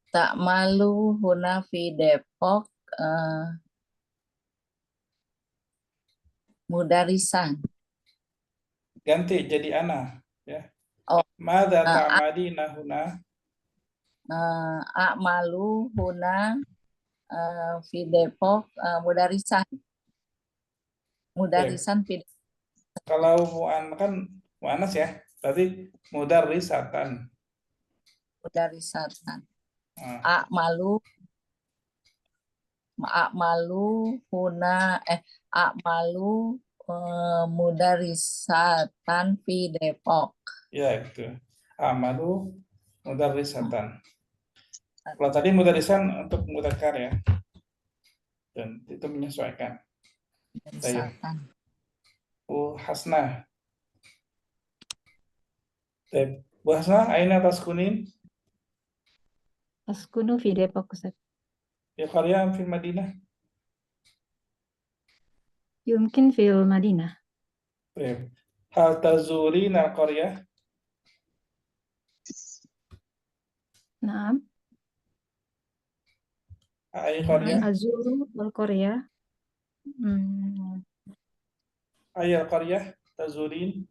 Ta'malu huna fi Depok mudarisan. Ganti jadi ana ya. Oh. Mada ta'malina huna a'malu huna fi Depok mudarisan. Mudarisan fi. Kalau kan mu'anas ya. Berarti mudarrisatan. mudarisatan. Nah, A'malu mudarisatan fi Depok. ya itu. Amalu mudarrisatan. Kalau tadi mudarrisan untuk mudzakkar ya. Dan itu menyesuaikan. Mudarisatan. Hasna. Bu Hasna, aina taskunin? Askunu fi Depok, Ustaz. Ya qarya am fil Madinah? Yumkin fil Madinah. Baik. Hal tazurina al-qaryah? Naam. Ay qaryah? Azuru wal Korea. Ay al-qaryah tazurin?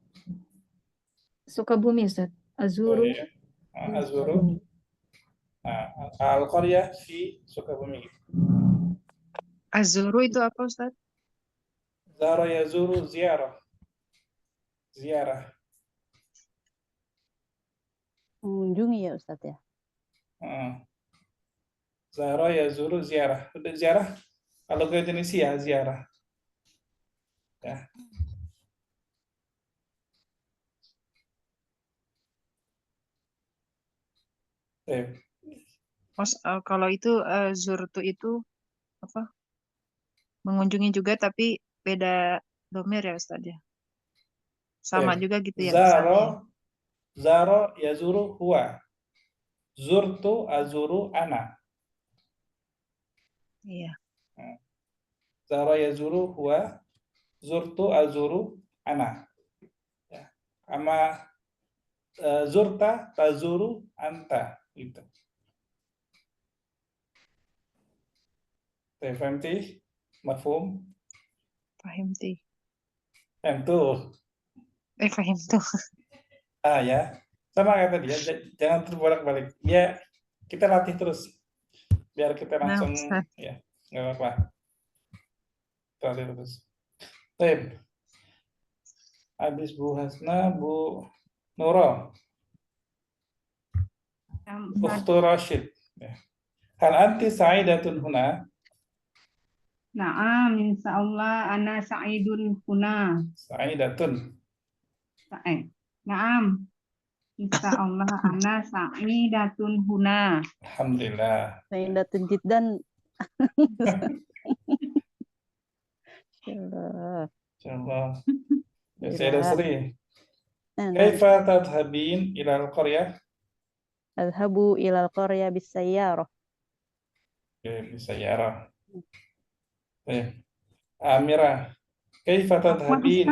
Sukabumi, Ustaz. Azuru iya. Azuru. Sukabumi. Al-qaryah fi Sukabumi. Azuru itu apa, Ustaz? Zara yazuru ziarah. Ziarah. Mengunjungi ya Ustadz ya. Zara yazuru ziarah. Udah ziarah? Kalau ke Indonesia ziarah. Ya. Kalau itu zurtu itu apa? Mengunjungi juga tapi beda domir ya Ustaz ya. Sama juga gitu ya misalnya. Zaro yazuru huwa. Zurtu azuru ana. Iya. Zaro yazuru huwa. Zurtu azuru ana. Ya. Ama zurta tazuru anta gitu. Fahimti? Mafhum? Fahimti. Fahimtu? Fahimtu. Ya. Sama kayak tadi ya, jangan terbolak-balik. Ya, kita latih terus. Biar kita langsung, ya, nggak apa-apa. Latih terus. Baik. Habis Bu Hasna, Bu Nurul. Ukhtu Rashid. Hal anti sa'idatun huna? Naam, insyaallah ana sa'idun huna. Sa'idatun. Naam. Insyaallah ana sa'idatun huna. Alhamdulillah. Sa'idatun jiddan. Insyaallah. Ya, Sayyidah Sri. Kaifa tadhhabin ila al-qaryah? Adhabu ila al-qaryah bis-sayyarah. Bis-sayyarah. Amirah. Kaifa tadhhabin?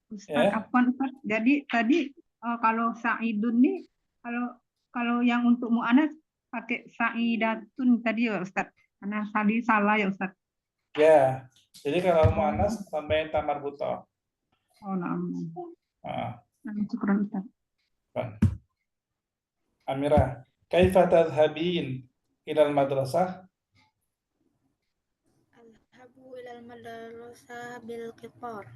Ustaz, Afwan, Ustaz. Jadi tadi kalau Sa'idun nih kalau yang untuk mu'anas pakai Sa'idatun tadi ya Ustaz. Karena tadi salah ya Ustaz. Ya. Jadi kalau mu'anas tambahin tamar buto. Oh, naam. Syukran Ustaz. Amirah, kaifa tadhhabin ila al-madrasah? Adhabu ila al-madrasah bil qitar.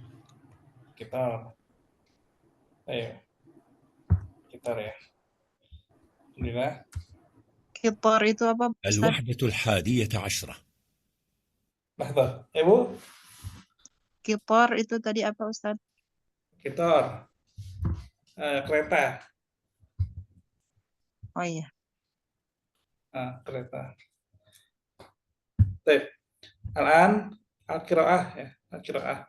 Kitar. Ayo. Kitar ya. Alhamdulillah. Kitar itu apa? الوحدة 11. Lahdah. Ibu? Kitar itu tadi apa Ustaz? Kitar. Kereta. Oh iya. Kereta. Baik. Al-an al-qiraah ya, al-qiraah.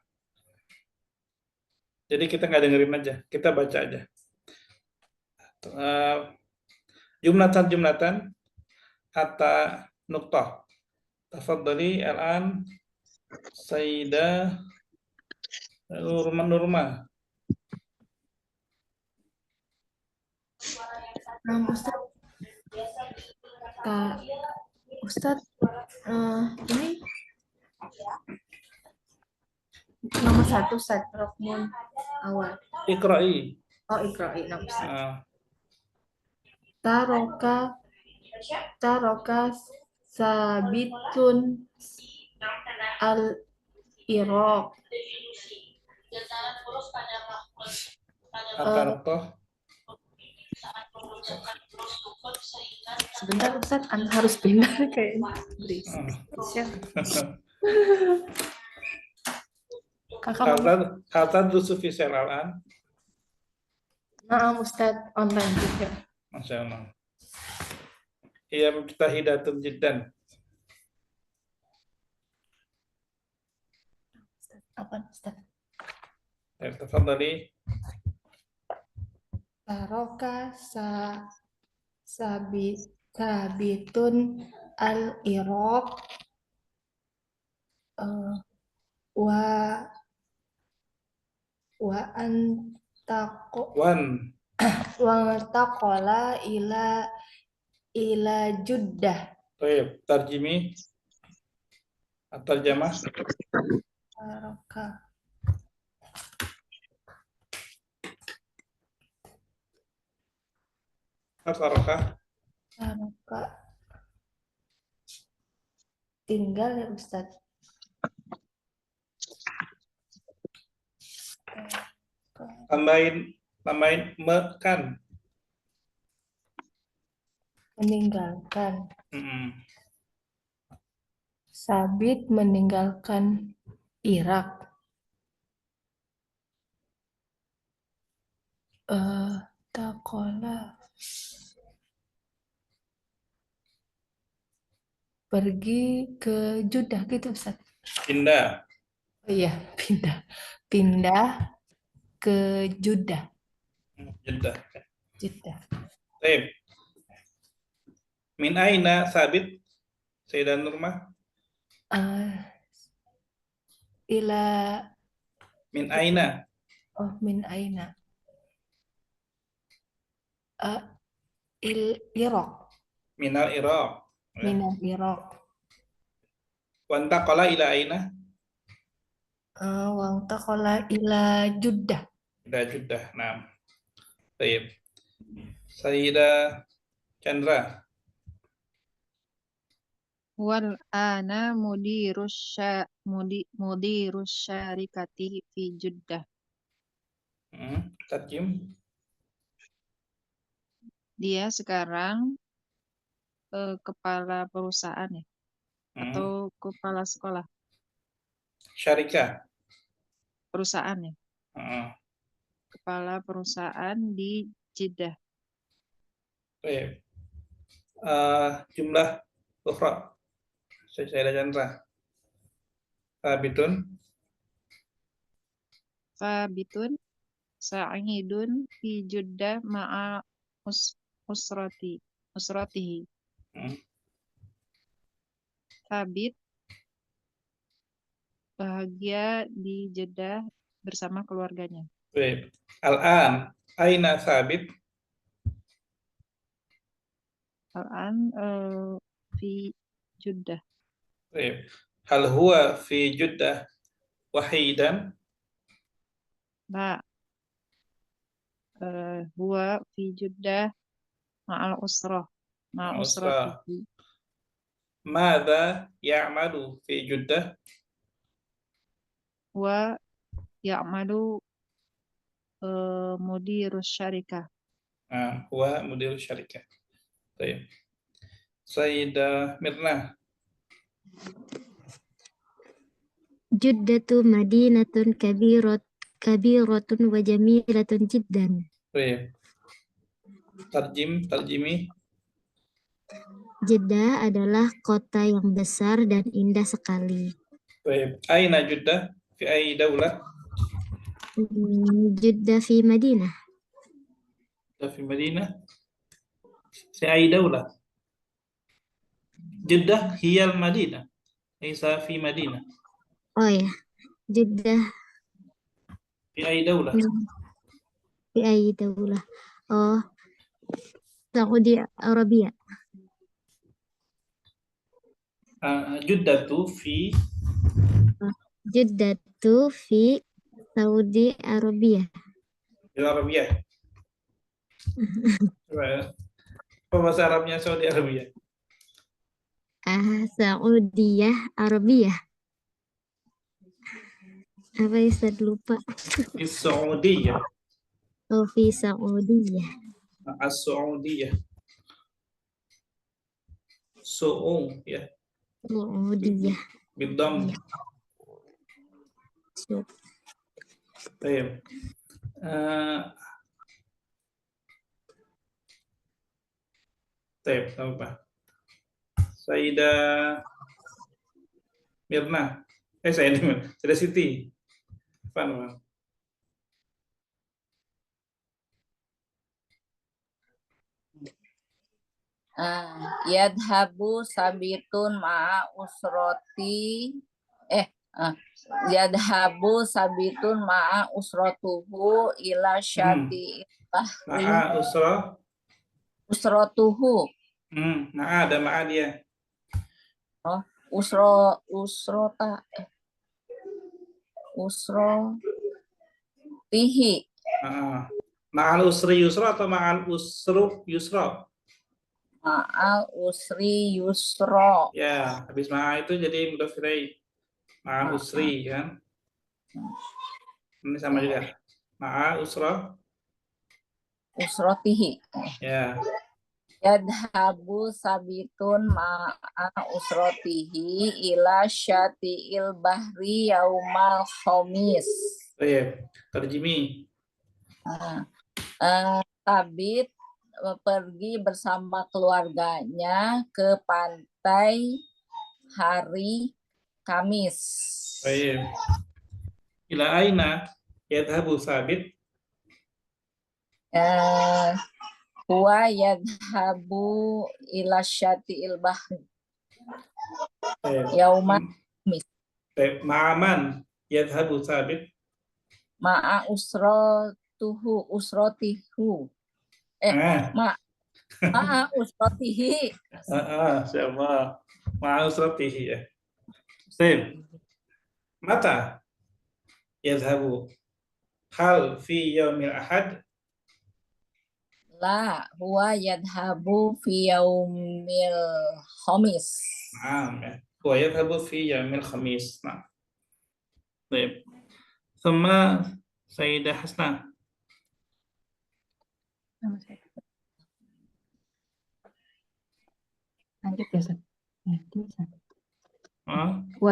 Jadi kita nggak dengerin aja, kita baca aja. Jumlatan hatta nuqtah. Tafadhali al-an Sayyidah Nurma. Ustaz, ini nomor 1 Ustaz, Rokmun awal. Iqra'i. Oh, Iqra'i nomor 1. Taroka sabitun al-Iraq. Atarakoh. Sebentar Ustadz, Anda harus pindah kayaknya. Kakak mau? Hal tadrusu fi al-an. Nah, Ustadz online juga. Masya Allah. Iya, mujtahidatun jiddan. Apa Ustadz? Tafadhali. Taroka sabitun al-iraq wa antaqala ila Juddah. Baik, tarjimi. At-tarjamah. Taroka Taroka. Tinggal ya Ustadz. Tambahin mekan. Meninggalkan. Sabit meninggalkan Irak. Takola pergi ke Jeddah gitu Ustaz. Pindah. Oh iya, pindah ke Jeddah. Jeddah. Baik. Min aina sabit Sayyidah Nurmah? Ila min aina. Oh, min aina. Iraq. Minal Iraq. Minal Iraq. Wantaqala ila aina? Wantaqala ila Jeddah. Ila Jeddah. Nah. Baik. Sayyidah Chandra. Wal ana mudirus syarikati fi Jeddah. Tarjim. Dia sekarang kepala perusahaan ya, atau kepala sekolah. Syarikah. Perusahaan ya. Kepala perusahaan di Jeddah. Baik. Jumlah ukhra. Sayyidah Chandra. Fabitun sa'idun fi Jeddah ma'a usratihi. Sabit bahagia di Jeddah bersama keluarganya. Baik. Al-an aina Sabit? Al-an fi Jeddah. Baik. Hal huwa fi Jeddah wahidan? La. Huwa fi Jeddah ma'al usrah. Ma'al usratihi. Madza ya'malu fi Jeddah? Wa ya'malu mudirus syarikah. Huwa mudirus syarikah. Baik. Sayyidah Mirna. Juddatu madinatun kabiratun wa jamilatun jiddan. Baik. Tarjimi. Jeddah adalah kota yang besar dan indah sekali. Baik. Aina Jeddah? Fi ai daulah? Jeddah fi Madinah. Fi Madinah. Fi ai daulah? Jeddah hiyal Madinah. Laisa fi Madinah. Oh ya, Jeddah. Fi ai daulah? Fi ai daulah. Oh, Saudi Arabia. Juddatu fi Saudi Arabia. Arabia. Apa bahasa Arabnya Saudi Arabia? Saudiyah Arabia. Apa Ustaz lupa? Fi Saudiyah. أو في سعودية. As-Saudiyah. Su'u ya, سعودية. bidam. سو- Baik. Baik, apa? Sayyidah Mirna. Sayyidah Siti. Apa nama? Yadhabu sabitun ma'a usroti yadhabu sabitun ma'a usrotuhu ila syati bahri Ma'a usra. usrotuhu Ma'a ada ma'a dia. usrotihi Ma'al usri yusra atau ma'al usru yusra? ma'al usri yusro. Ya, habis ma'a itu jadi mudhaf ilaih. Ma'al usri kan? Ini sama juga. Ma'a usra. Usrotihi. Ya. Yadhabu sabitun ma'a usrotihi ila syati'il bahri yaumal khomis. Baik. Terjemi. Sabit pergi bersama keluarganya ke pantai hari Kamis. Baik. Ila aina yadhabu sabit. Huwa yadhabu ila syati'il bahri yaumal Kamis. Baik. Ma'aman yadhabu sabit. Ma'a usrotihu. Ma'a usrotihi. Insyaallah. Ma'a usratihi ya. Baik. Mata yadhabu. Hal fi yaumil ahad. La huwa yadhabu fi yaumil khamis. Ya. Huwa yadhabu fi yaumil khamis. Nah. Baik. Sama Sayyidah Hasna. Lanjut ya, Ustaz. Wa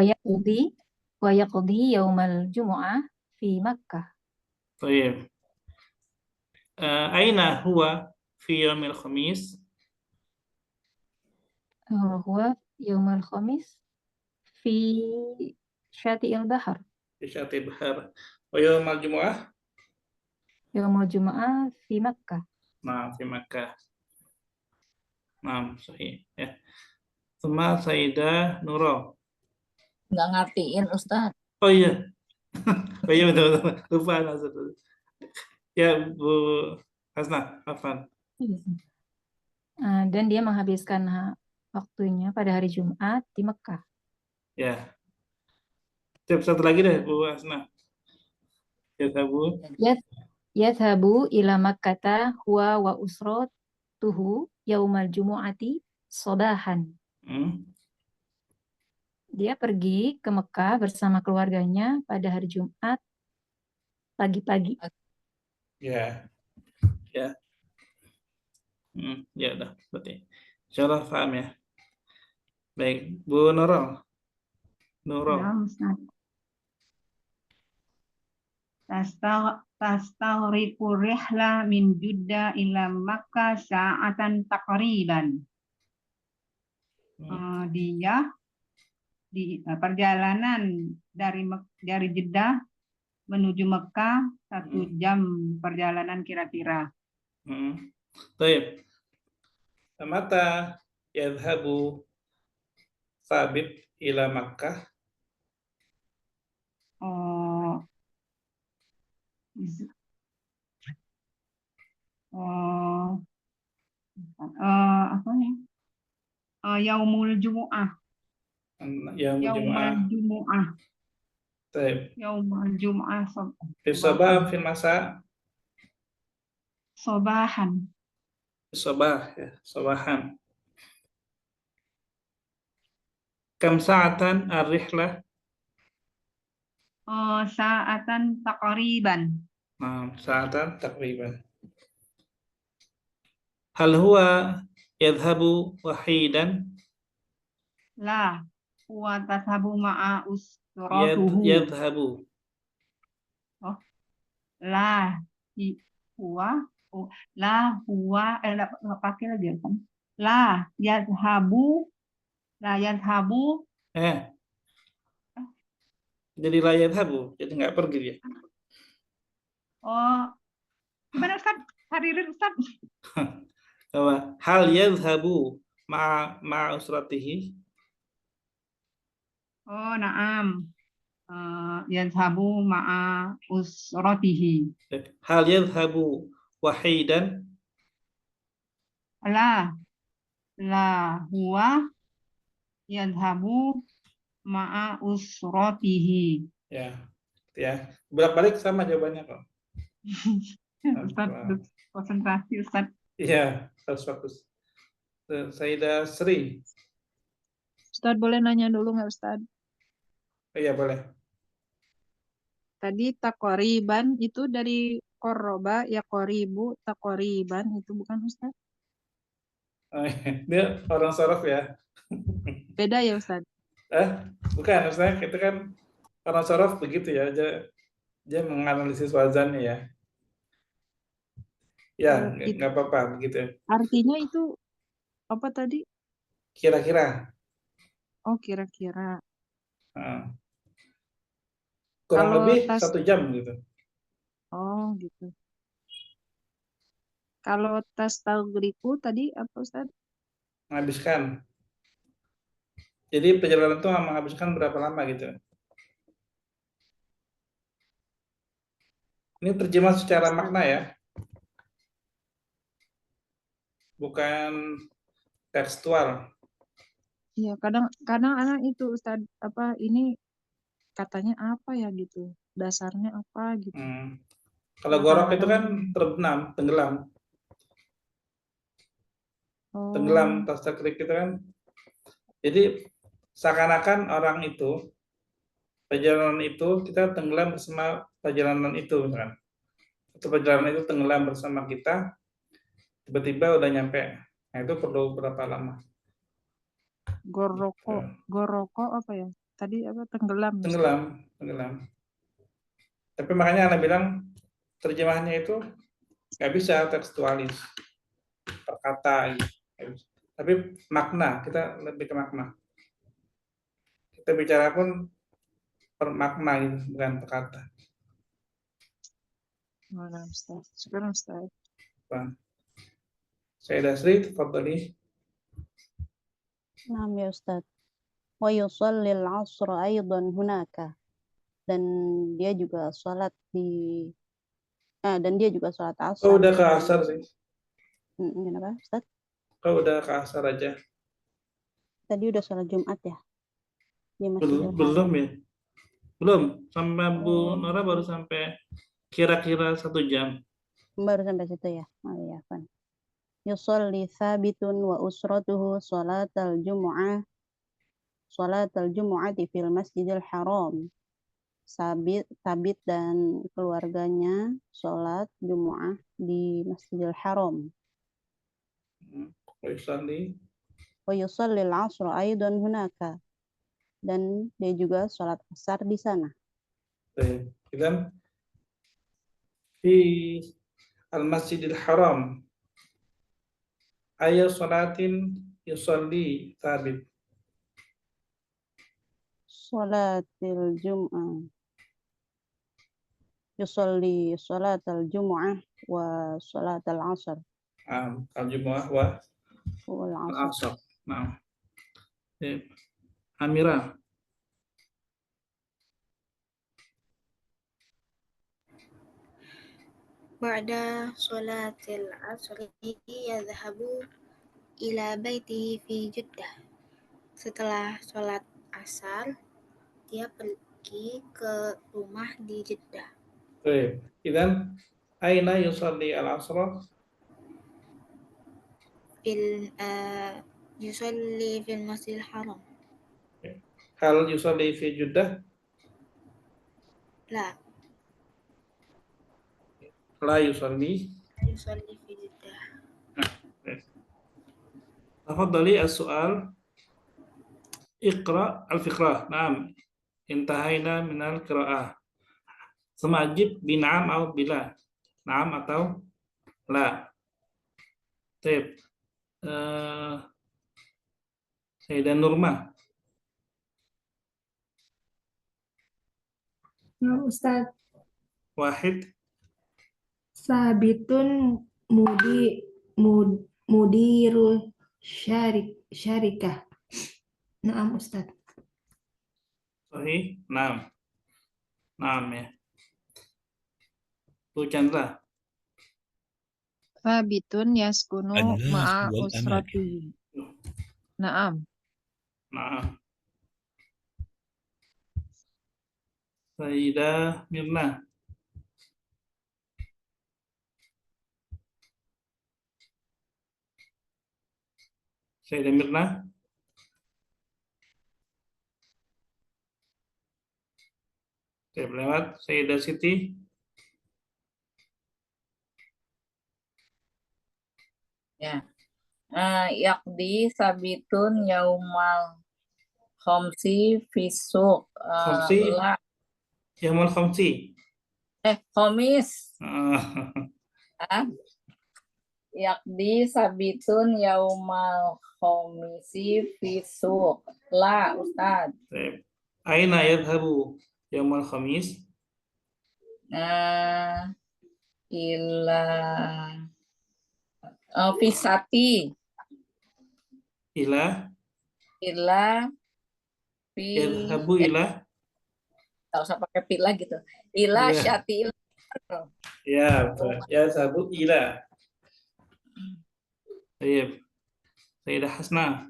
yaqdi yaumal jumu'ah fi Makkah. Baik. Aina huwa fi yaumil khamis? Huwa yaumal khamis fi syati'il bahar. Fi syati'il bahar. Wa yaumal jumu'ah? Yaumul jumu'ah fi Makkah. Nah, fi Makkah. Nah, sahih ya. Sama Sayyidah Nurul. Nggak ngertiin Ustaz. Oh iya. Oh iya betul. Lupa. Ya Bu Hasna, hafal. Dan dia menghabiskan waktunya pada hari Jumat di Mekah. Ya. Satu lagi deh Bu Hasna. Yadhabu ila Makkata huwa wa usratuhu yaumal jumu'ati sobahan. Dia pergi ke Mekah bersama keluarganya pada hari Jumat pagi-pagi. Ya. Ya. Ya udah berarti. Insyaallah paham ya. Baik, Bu Nurul. Tastaghriqu rihla min Judda ila Makkah sa'atan taqriban. Dia di perjalanan dari Jeddah menuju Mekah 1 jam perjalanan kira-kira. Baik. Mata yadhabu Sabit ila Makkah? Apa ya? Yaumul Jumu'ah. Yaumul Jumu'ah. Baik. Yaumul Jumu'ah. Fi sabah fi masa? Sobahan. Sabah ya, sabahan. Kam sa'atan ar-rihlah? Sa'atan taqriban. Nah, sa'atan takriban. Hal huwa yadhhabu wahidan? La huwa tadhabu ma'a usratuhu. Yadhhabu. Oh, la huwa la huwa nggak pakai lagi ya kan? La yadhabu Jadi la yadhhabu, jadi nggak pergi dia. oh gimana Ustaz? Hadirin Ustaz. Hal yadhhabu ma'a usratihi? Oh, na'am. Yadhabu ma'a usratihi. Hal yadhhabu wahidan? La huwa yadhabu ma'a usratihi. Ya. Bolak-balik sama jawabannya kok. Ustaz, konsentrasi Ustaz. Iya, harus fokus. Sayyidah Sri. Ustaz boleh nanya dulu nggak Ustaz? Iya, boleh. Tadi takoriban itu dari koroba ya koribu takoriban itu bukan Ustaz? Dia orang sorof ya. Beda ya Ustaz? Bukan, Ustaz. Itu kan orang sorof begitu ya. Dia menganalisis wazannya ya. Ya, nggak apa-apa begitu. Artinya itu apa tadi? Kira-kira. Oh, kira-kira. Kurang Kalau lebih 1 jam gitu. Oh, gitu. Kalau tas tagriku tadi apa Ustaz? Menghabiskan. Jadi perjalanan itu menghabiskan berapa lama gitu. Ini terjemah secara makna ya. Bukan tekstual. Iya, kadang anak itu Ustaz apa ini katanya apa ya gitu. Dasarnya apa gitu. Kalau gorok itu kan terbenam, tenggelam. Tenggelam tas takrib itu kan. Jadi seakan-akan orang itu perjalanan itu kita tenggelam bersama perjalanan itu kan. Atau perjalanan itu tenggelam bersama kita, tiba-tiba udah nyampe. Nah, itu perlu berapa lama? Goroko apa ya? Tadi apa tenggelam? Tenggelam. Tapi makanya Anda bilang terjemahnya itu nggak bisa tekstualis per kata gitu. Tapi makna, kita lebih ke makna. Kita bicara pun per makna gitu, bukan per kata. Mana Ustaz? Sekarang Ustaz. Sayyidah Sri, tafadhali. Naam ya Ustaz. Wa yusallil 'asra aidan hunaka. Dan dia juga sholat asar. Oh, udah ke asar sih. Kenapa Ustaz? Oh, udah ke asar aja. Tadi udah sholat Jumat ya? Belum ya? Belum. Sampai Bu Nora baru sampai kira-kira 1 jam. Baru sampai situ ya? Oh iya, kan. Yusolli thabitun wa usratuhu sholatal jumu'ati fil masjidil haram. Sabit dan keluarganya sholat Jumu'ah di Masjidil Haram. Wa yusalli al-'asra aidan hunaka. Dan dia juga sholat asar di sana. Idzan fi al-Masjidil Haram ayat sholatin yusalli Thabit. Sholatil Jum'ah. Yusalli sholatal Jumu'ah wa sholatal asar. Al-Jumu'ah wa al-asar. Nah. Amira. Ba'da sholatil asri yadhhabu ila baitihi fi Jeddah. Setelah sholat asar, dia pergi ke rumah di Jeddah. Idzan aina yusalli al-asra? Yusalli fil Masjidil Haram. Hal yusalli fi Jeddah? La. La yusalli. يصلي في جدة. تفضلي السؤال. اقرأ الفقرة. نعم انتهينا من القراءة. ثم أجب بنعم أو بلا. نعم atau la. Tip. Sayyidah Nurma. Nah, Ustadz, Wahid. sabitun mudiru syarikah. Naam Ustadz. Sahih. Naam. Naam ya. Bu Chandra. Thabitun yaskunu الناس ma'a والأماكن. usratihi. Naam. Naam. Sayyidah Mirna. Sayyidah Mirna. Oke, lewat. Sayyidah Siti. Ya. Yakdi sabitun yaumal khomsi fisuk. Khamsi. La. Yaumul khamsi. Khomis. Ah, Yakdi sabitun yaumal khomisi fisuk. La, Ustaz. Baik. Aina yadhabu yaumul khamis? Ila fisati. Ila Fi yadhabu ila. tak usah pakai pila gitu. Ila Iya. syati. Ya, betul. Yadhabu ila. Baik. Sayyidah Hasna.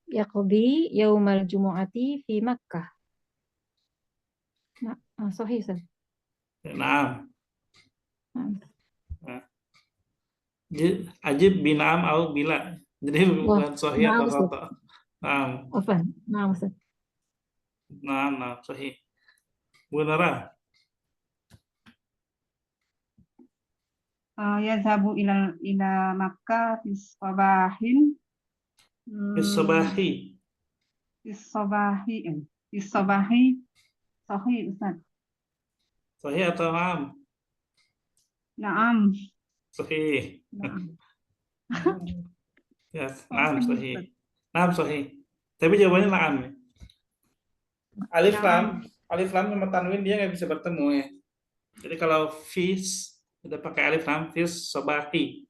Yaqdi yaumal jumu'ati fi Makkah. Sahih, Ustaz. Naam. Naam. Ajib binam au bila. Jadi bukan sahih naam, atau Ustaz. khata. Naam. Afwan. Naam, Ustaz. Naam, sahih. Bu Nara. Yazhabu ila Makkah fis sabahin. Isabahi. Fis sabahi. Sahih, Ustaz. Sahih atau naam? Naam. Sahih. Naam. Ya, naam sahih. Naam sahih. Tapi jawabannya naam ya. Alif lam sama tanwin dia nggak bisa bertemu ya. Jadi kalau fis udah pakai alif lam, fis sabahi.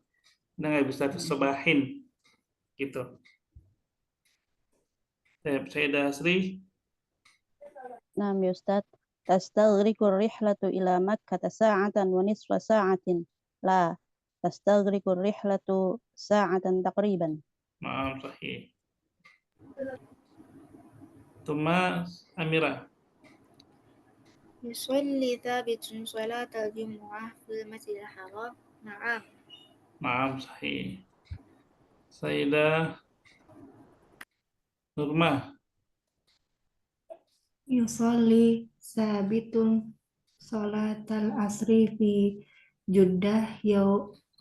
Udah nggak bisa fis sabahin gitu. Sayyidah Sri. نعم يا أستاذ. تستغرق الرحلة إلى مكة ساعة ونصف ساعة. لا، تستغرق الرحلة ساعة تقريبا. Naam sahih. Tuma Amira. يصلي ثابت صلاة الجمعة في المسجد الحرام. نعم. Naam sahih. Sayyidah Nurma. Yusolli sabitun salatal asri fi Jeddah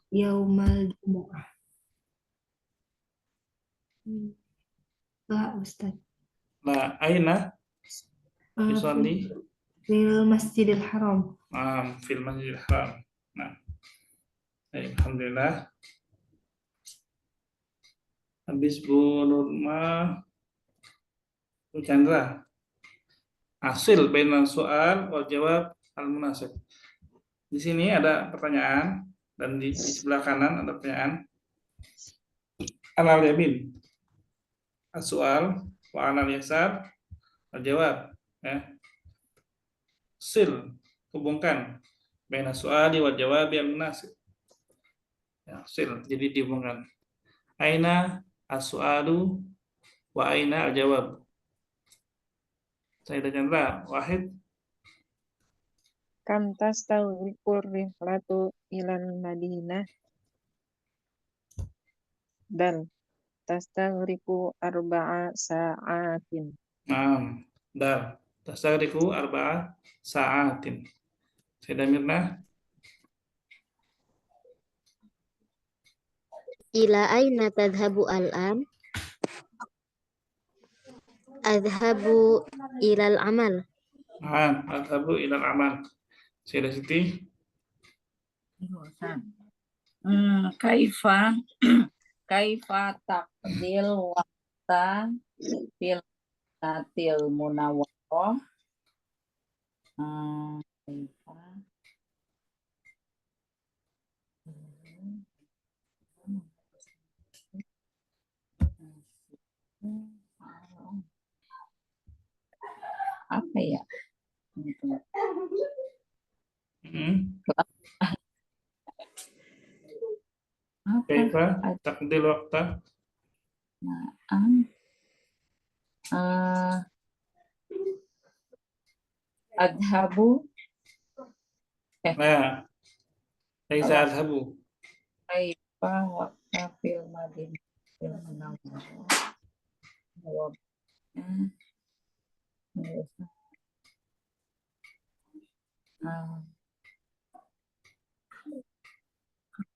yaumal jumu'ah. La, Ustaz. La aina yusalli? Fil Masjidil Haram. Naam, fil Masjidil Haram. Nah. Alhamdulillah. Habis Bu Nurma, Bu Chandra. Hasil baina soal wal jawab al munasib. Di sini ada pertanyaan dan di sebelah kanan ada pertanyaan. Al yamin. As-soal wa al yasar al jawab ya. Sil hubungkan baina soali wal jawab al munasib. Ya, sil jadi dihubungkan. Aina as-soalu wa aina al jawab. Sayyidah Chandra, Wahid. Kam tastaghriqur rihlatu ilal Madinah? Dal. Tastaghriqu arba'a sa'atin. Naam, dal. Tastaghriqu arba'a sa'atin. Sayyidah Mirna. Ila aina tadhabu al-an? Adhabu ilal amal. Adhabu ilal amal. Sayyidah Siti. Kaifa taqdil waqta fil natil munawwarah. Kaifa apa ya? Kaifa taqdil waqta? Adhabu Nah, Kaifa adhabu. kaifa waqta fil madinatil munawwarah.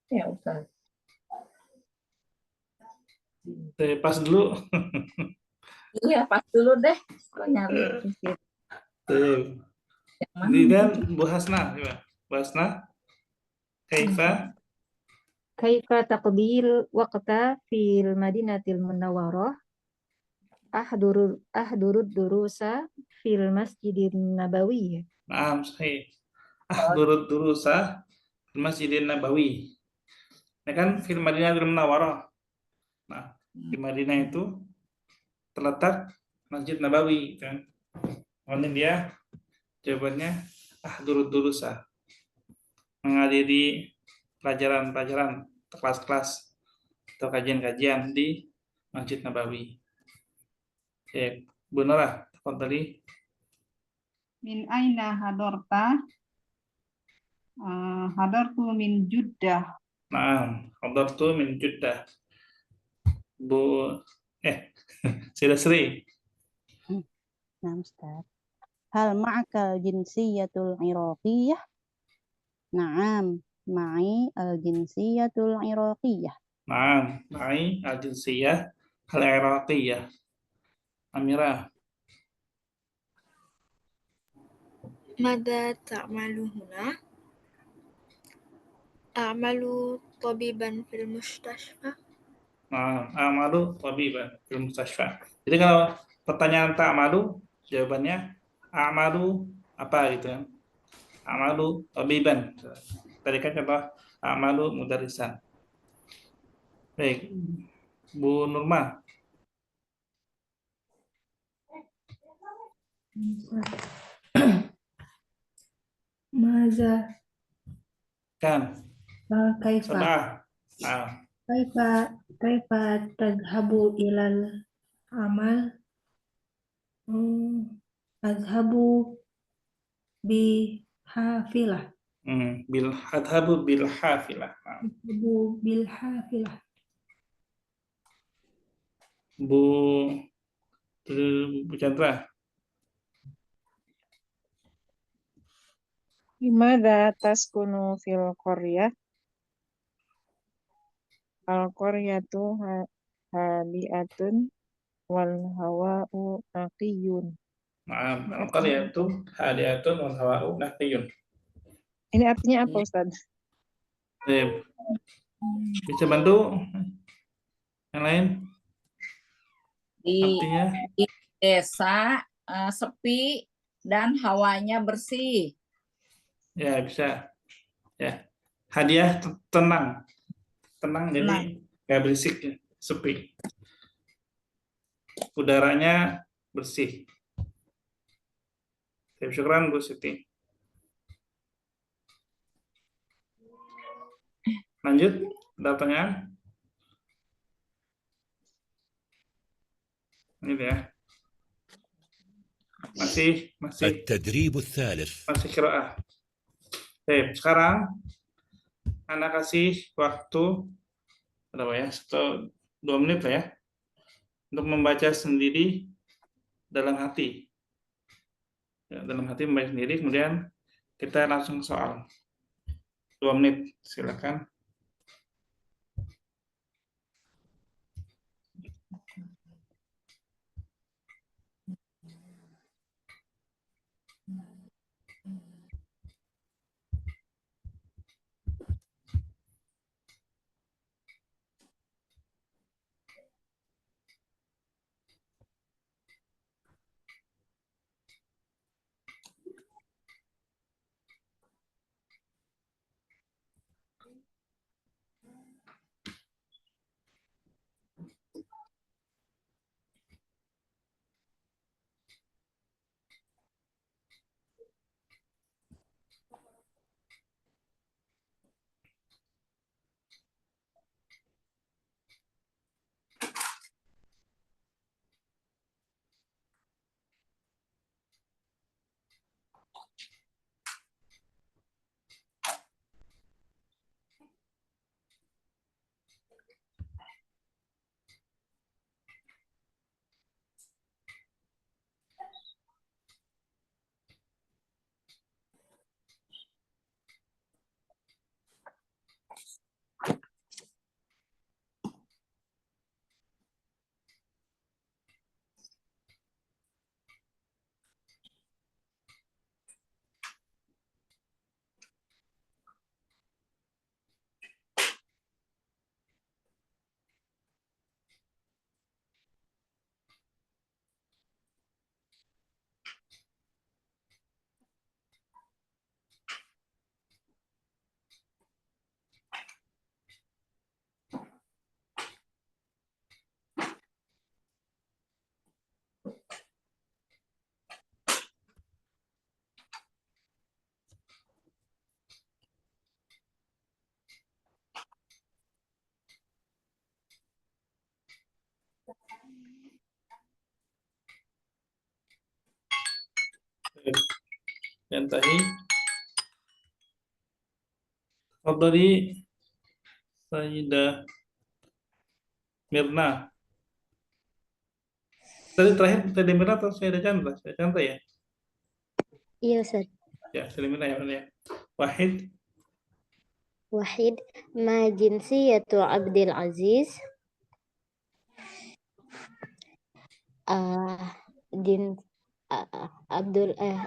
Ya Ustaz. Pas dulu. Iya, pas dulu deh. Kok nyari Ini kan Bu Hasna, coba. Bu Hasna. Kaifa Kaifa taqdil waqta fil Madinatil Munawwarah? Ahdurud durusa fil Masjidin Nabawi. Naam, sahih. Ahdurud durusa fil Masjidin Nabawi. Ini kan fil Madinatil Munawwarah. Nah, di Madinah itu terletak Masjid Nabawi kan. Ini dia jawabannya ahdurud durusa. Menghadiri pelajaran-pelajaran, kelas-kelas atau kajian-kajian di Masjid Nabawi. Oke, Bu Nora, tadi. Min aina hadarta? Hadartu min Jeddah. Nah, hadartu min Jeddah. Bu, Sayyidah Sri. Nah, Ustaz. Hal ma'akal jinsiyatul iraqiyah? Naam, ma'i al-jinsiyatul iraqiyah. Naam, ma'i al-jinsiyah al-iraqiyah. Amirah. Mada ta'malu huna? A'malu tabiban fil mustashfa. Nah, a'malu tabiban fil mustashfa. Jadi kalau pertanyaan ta'malu, jawabannya a'malu apa gitu kan? A'malu tabiban. Tadi kan contoh a'malu mudarrisan. Baik, Bu Nurma. Maza Kan. kaifa Sabah. kaifa tadhabu ilal amal. Adhabu bi hafilah. Adhabu bil hafilah. Adhabu bil hafilah. Bu Chandra. Limadha taskunu fil qaryah? Al-qaryatu hadiatun wal hawa'u naqiyun. Nah, al-qaryatu hadiatun wal hawa'u naqiyun. Ini artinya apa, Ustaz? Bisa bantu yang lain? Artinya? Di desa sepi dan hawanya bersih. Ya, bisa. Ya. Hadiah tenang. Tenang jadi nggak berisik, ya. Sepi. Udaranya bersih. Syukran Bu Siti. Lanjut, ada pertanyaan? Ini ya. Masih التدريب الثالث. masih qiraah. Oke, sekarang Anak kasih waktu berapa ya? 2 menit lah ya. Untuk membaca sendiri dalam hati. Ya, dalam hati membaca sendiri, kemudian Kita langsung soal. 2 menit, silakan. Yantahi. Fadhali Sayyidah Mirna. Tadi terakhir Sayyidah Mirna atau Sayyidah Chandra? Sayyidah Chandra ya? Iya, Ustaz. Ya, Sayyidah Mirna ya. Wahid. Wahid, ma jinsiyatu Abdul Aziz?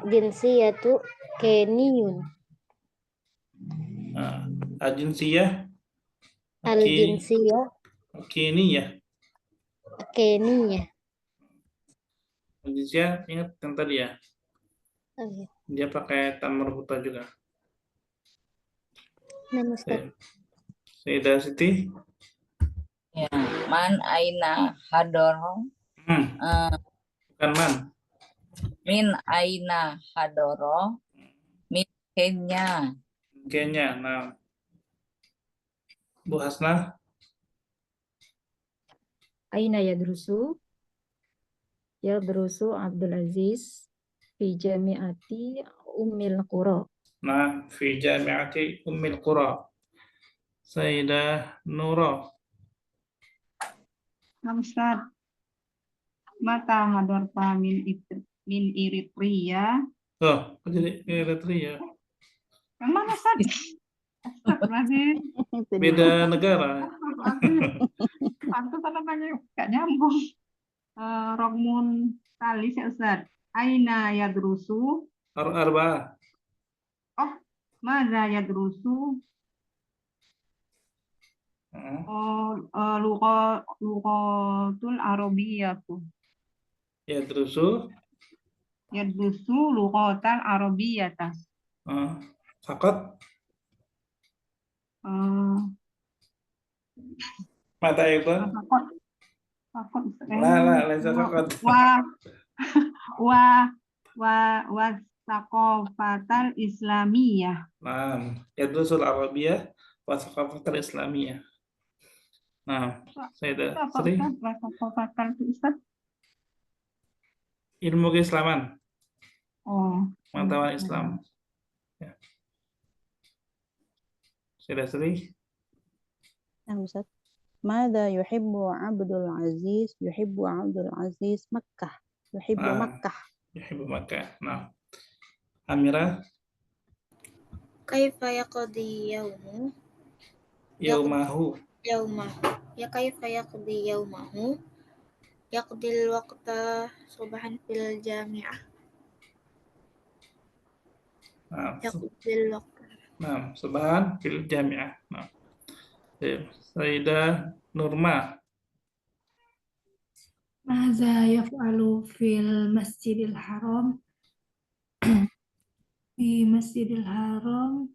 Jinsiyatu Keniyun. Ajinsiyah. Al-jinsiyah Keniyah. Keniyah. Ajinsiyah ingat yang tadi ya. Oh, iya. Dia pakai tamar buta juga. Nah, Ustaz. Sayyidah Siti. Ya, man aina hadoro. Bukan man. Min aina hadoro. Min Kenya. Kenya. Nah. Bu Hasnah. Aina yadrusu Abdul Aziz fi jami'ati Ummil Qura. Nah, fi jami'ati Ummil Qura. Sayyidah Nura. Ustaz, mata hadarta min Eritrea. Oh, jadi Eritrea. Yang mana, Ustaz? Astagfirullahaladzim. Beda negara. Pantu namanya gak nyambung. Rogmun Talis ya, Ustaz. Aina yadrusu. Arba. Oh, mana yadrusu? Lughatul Arabiyyah. Yadrusu lughatal Arabiyyah. Fakat. Mata Iqbal. Fakat. Laisa fakat. Wa Thaqafatal Islamiyah. Nah, yadrusul Arabiyyah wa Thaqafatal Islamiyah. Nah, Sayyidah Sri. Ilmu keislaman. Oh. Pengetahuan Islam. Ya. Sayyidah Sri. Ustaz. Mada yuhibbu Abdul Aziz? Yuhibbu Abdul Aziz Makkah. Yuhibbu Makkah. Yuhibbu Makkah. Nah. Amira. kaifa yaqdi yaumu Yaumahu. ya kaifa yaqdi yaumahu yaqdil waqta subhan fil jami'ah Nah, yaqdil waqta nah, subhan fil jami'ah. Nah, Sayyidah Nurma. ماذا يفعل في المسجد الحرام في مسجد الحرام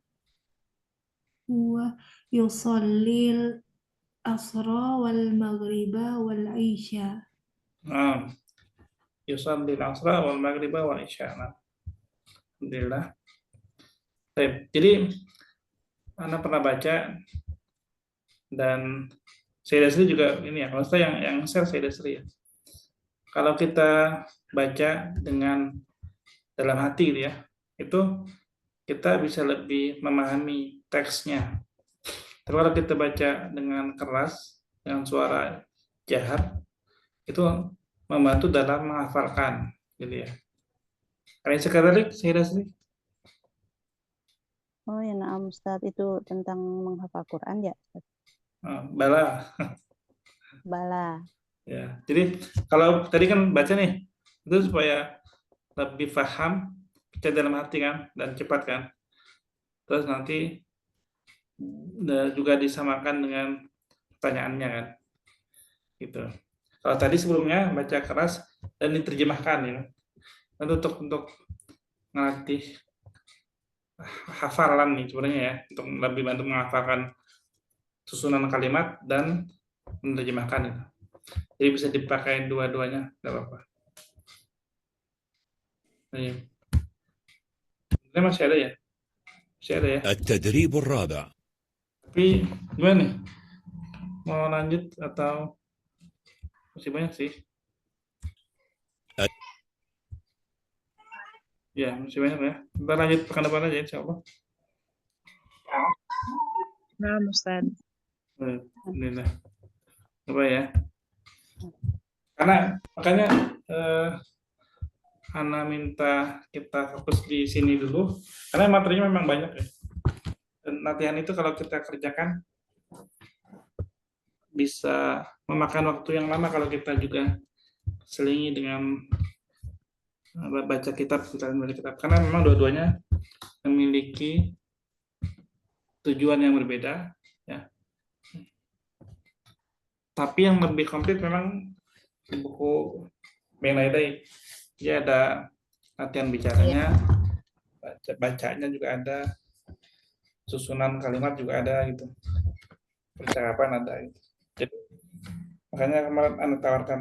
هو يصلي العصر والمغرب والعشاء Nah, yusalli al-asra wal maghriba wal isya. Nah, alhamdulillah. Baik, jadi Anda pernah baca dan saya Desri juga ini ya, kalau saya yang share saya Desri ya. Kalau kita baca dengan dalam hati gitu ya, itu kita bisa lebih memahami teksnya. Tapi kalau kita baca dengan keras, dengan suara jahat, itu membantu dalam menghafalkan, gitu ya. Ada sekali saya Desri. Oh ya, naam Ustaz, itu tentang menghafal Quran ya, Ustaz? Bala. Bala. Ya, jadi kalau tadi kan baca nih, itu supaya lebih paham, baca dalam hati kan, dan cepat kan. Terus nanti juga disamakan dengan pertanyaannya kan, gitu. Kalau tadi sebelumnya baca keras dan diterjemahkan ya, dan untuk ngelatih hafalan nih sebenarnya ya, untuk lebih bantu menghafalkan susunan kalimat dan menerjemahkan itu. Jadi bisa dipakai dua-duanya, nggak apa-apa. Ini masih ada ya? Masih ada ya? التدريب الرابع. Tapi gimana nih? Mau lanjut atau masih banyak sih? Ya, masih banyak ya. Kita lanjut pekan depan aja insya Allah. Nah, Ustaz. Alhamdulillah. Coba ya. Karena makanya Ana minta kita fokus di sini dulu, karena materinya memang banyak ya. Dan latihan itu kalau kita kerjakan bisa memakan waktu yang lama kalau kita juga selingi dengan baca kitab, karena memang dua-duanya memiliki tujuan yang berbeda ya. Tapi yang lebih komplit memang di buku Benaitai, dia ada latihan bicaranya, bacanya juga ada, susunan kalimat juga ada gitu, percakapan ada gitu. Jadi makanya kemarin Anda tawarkan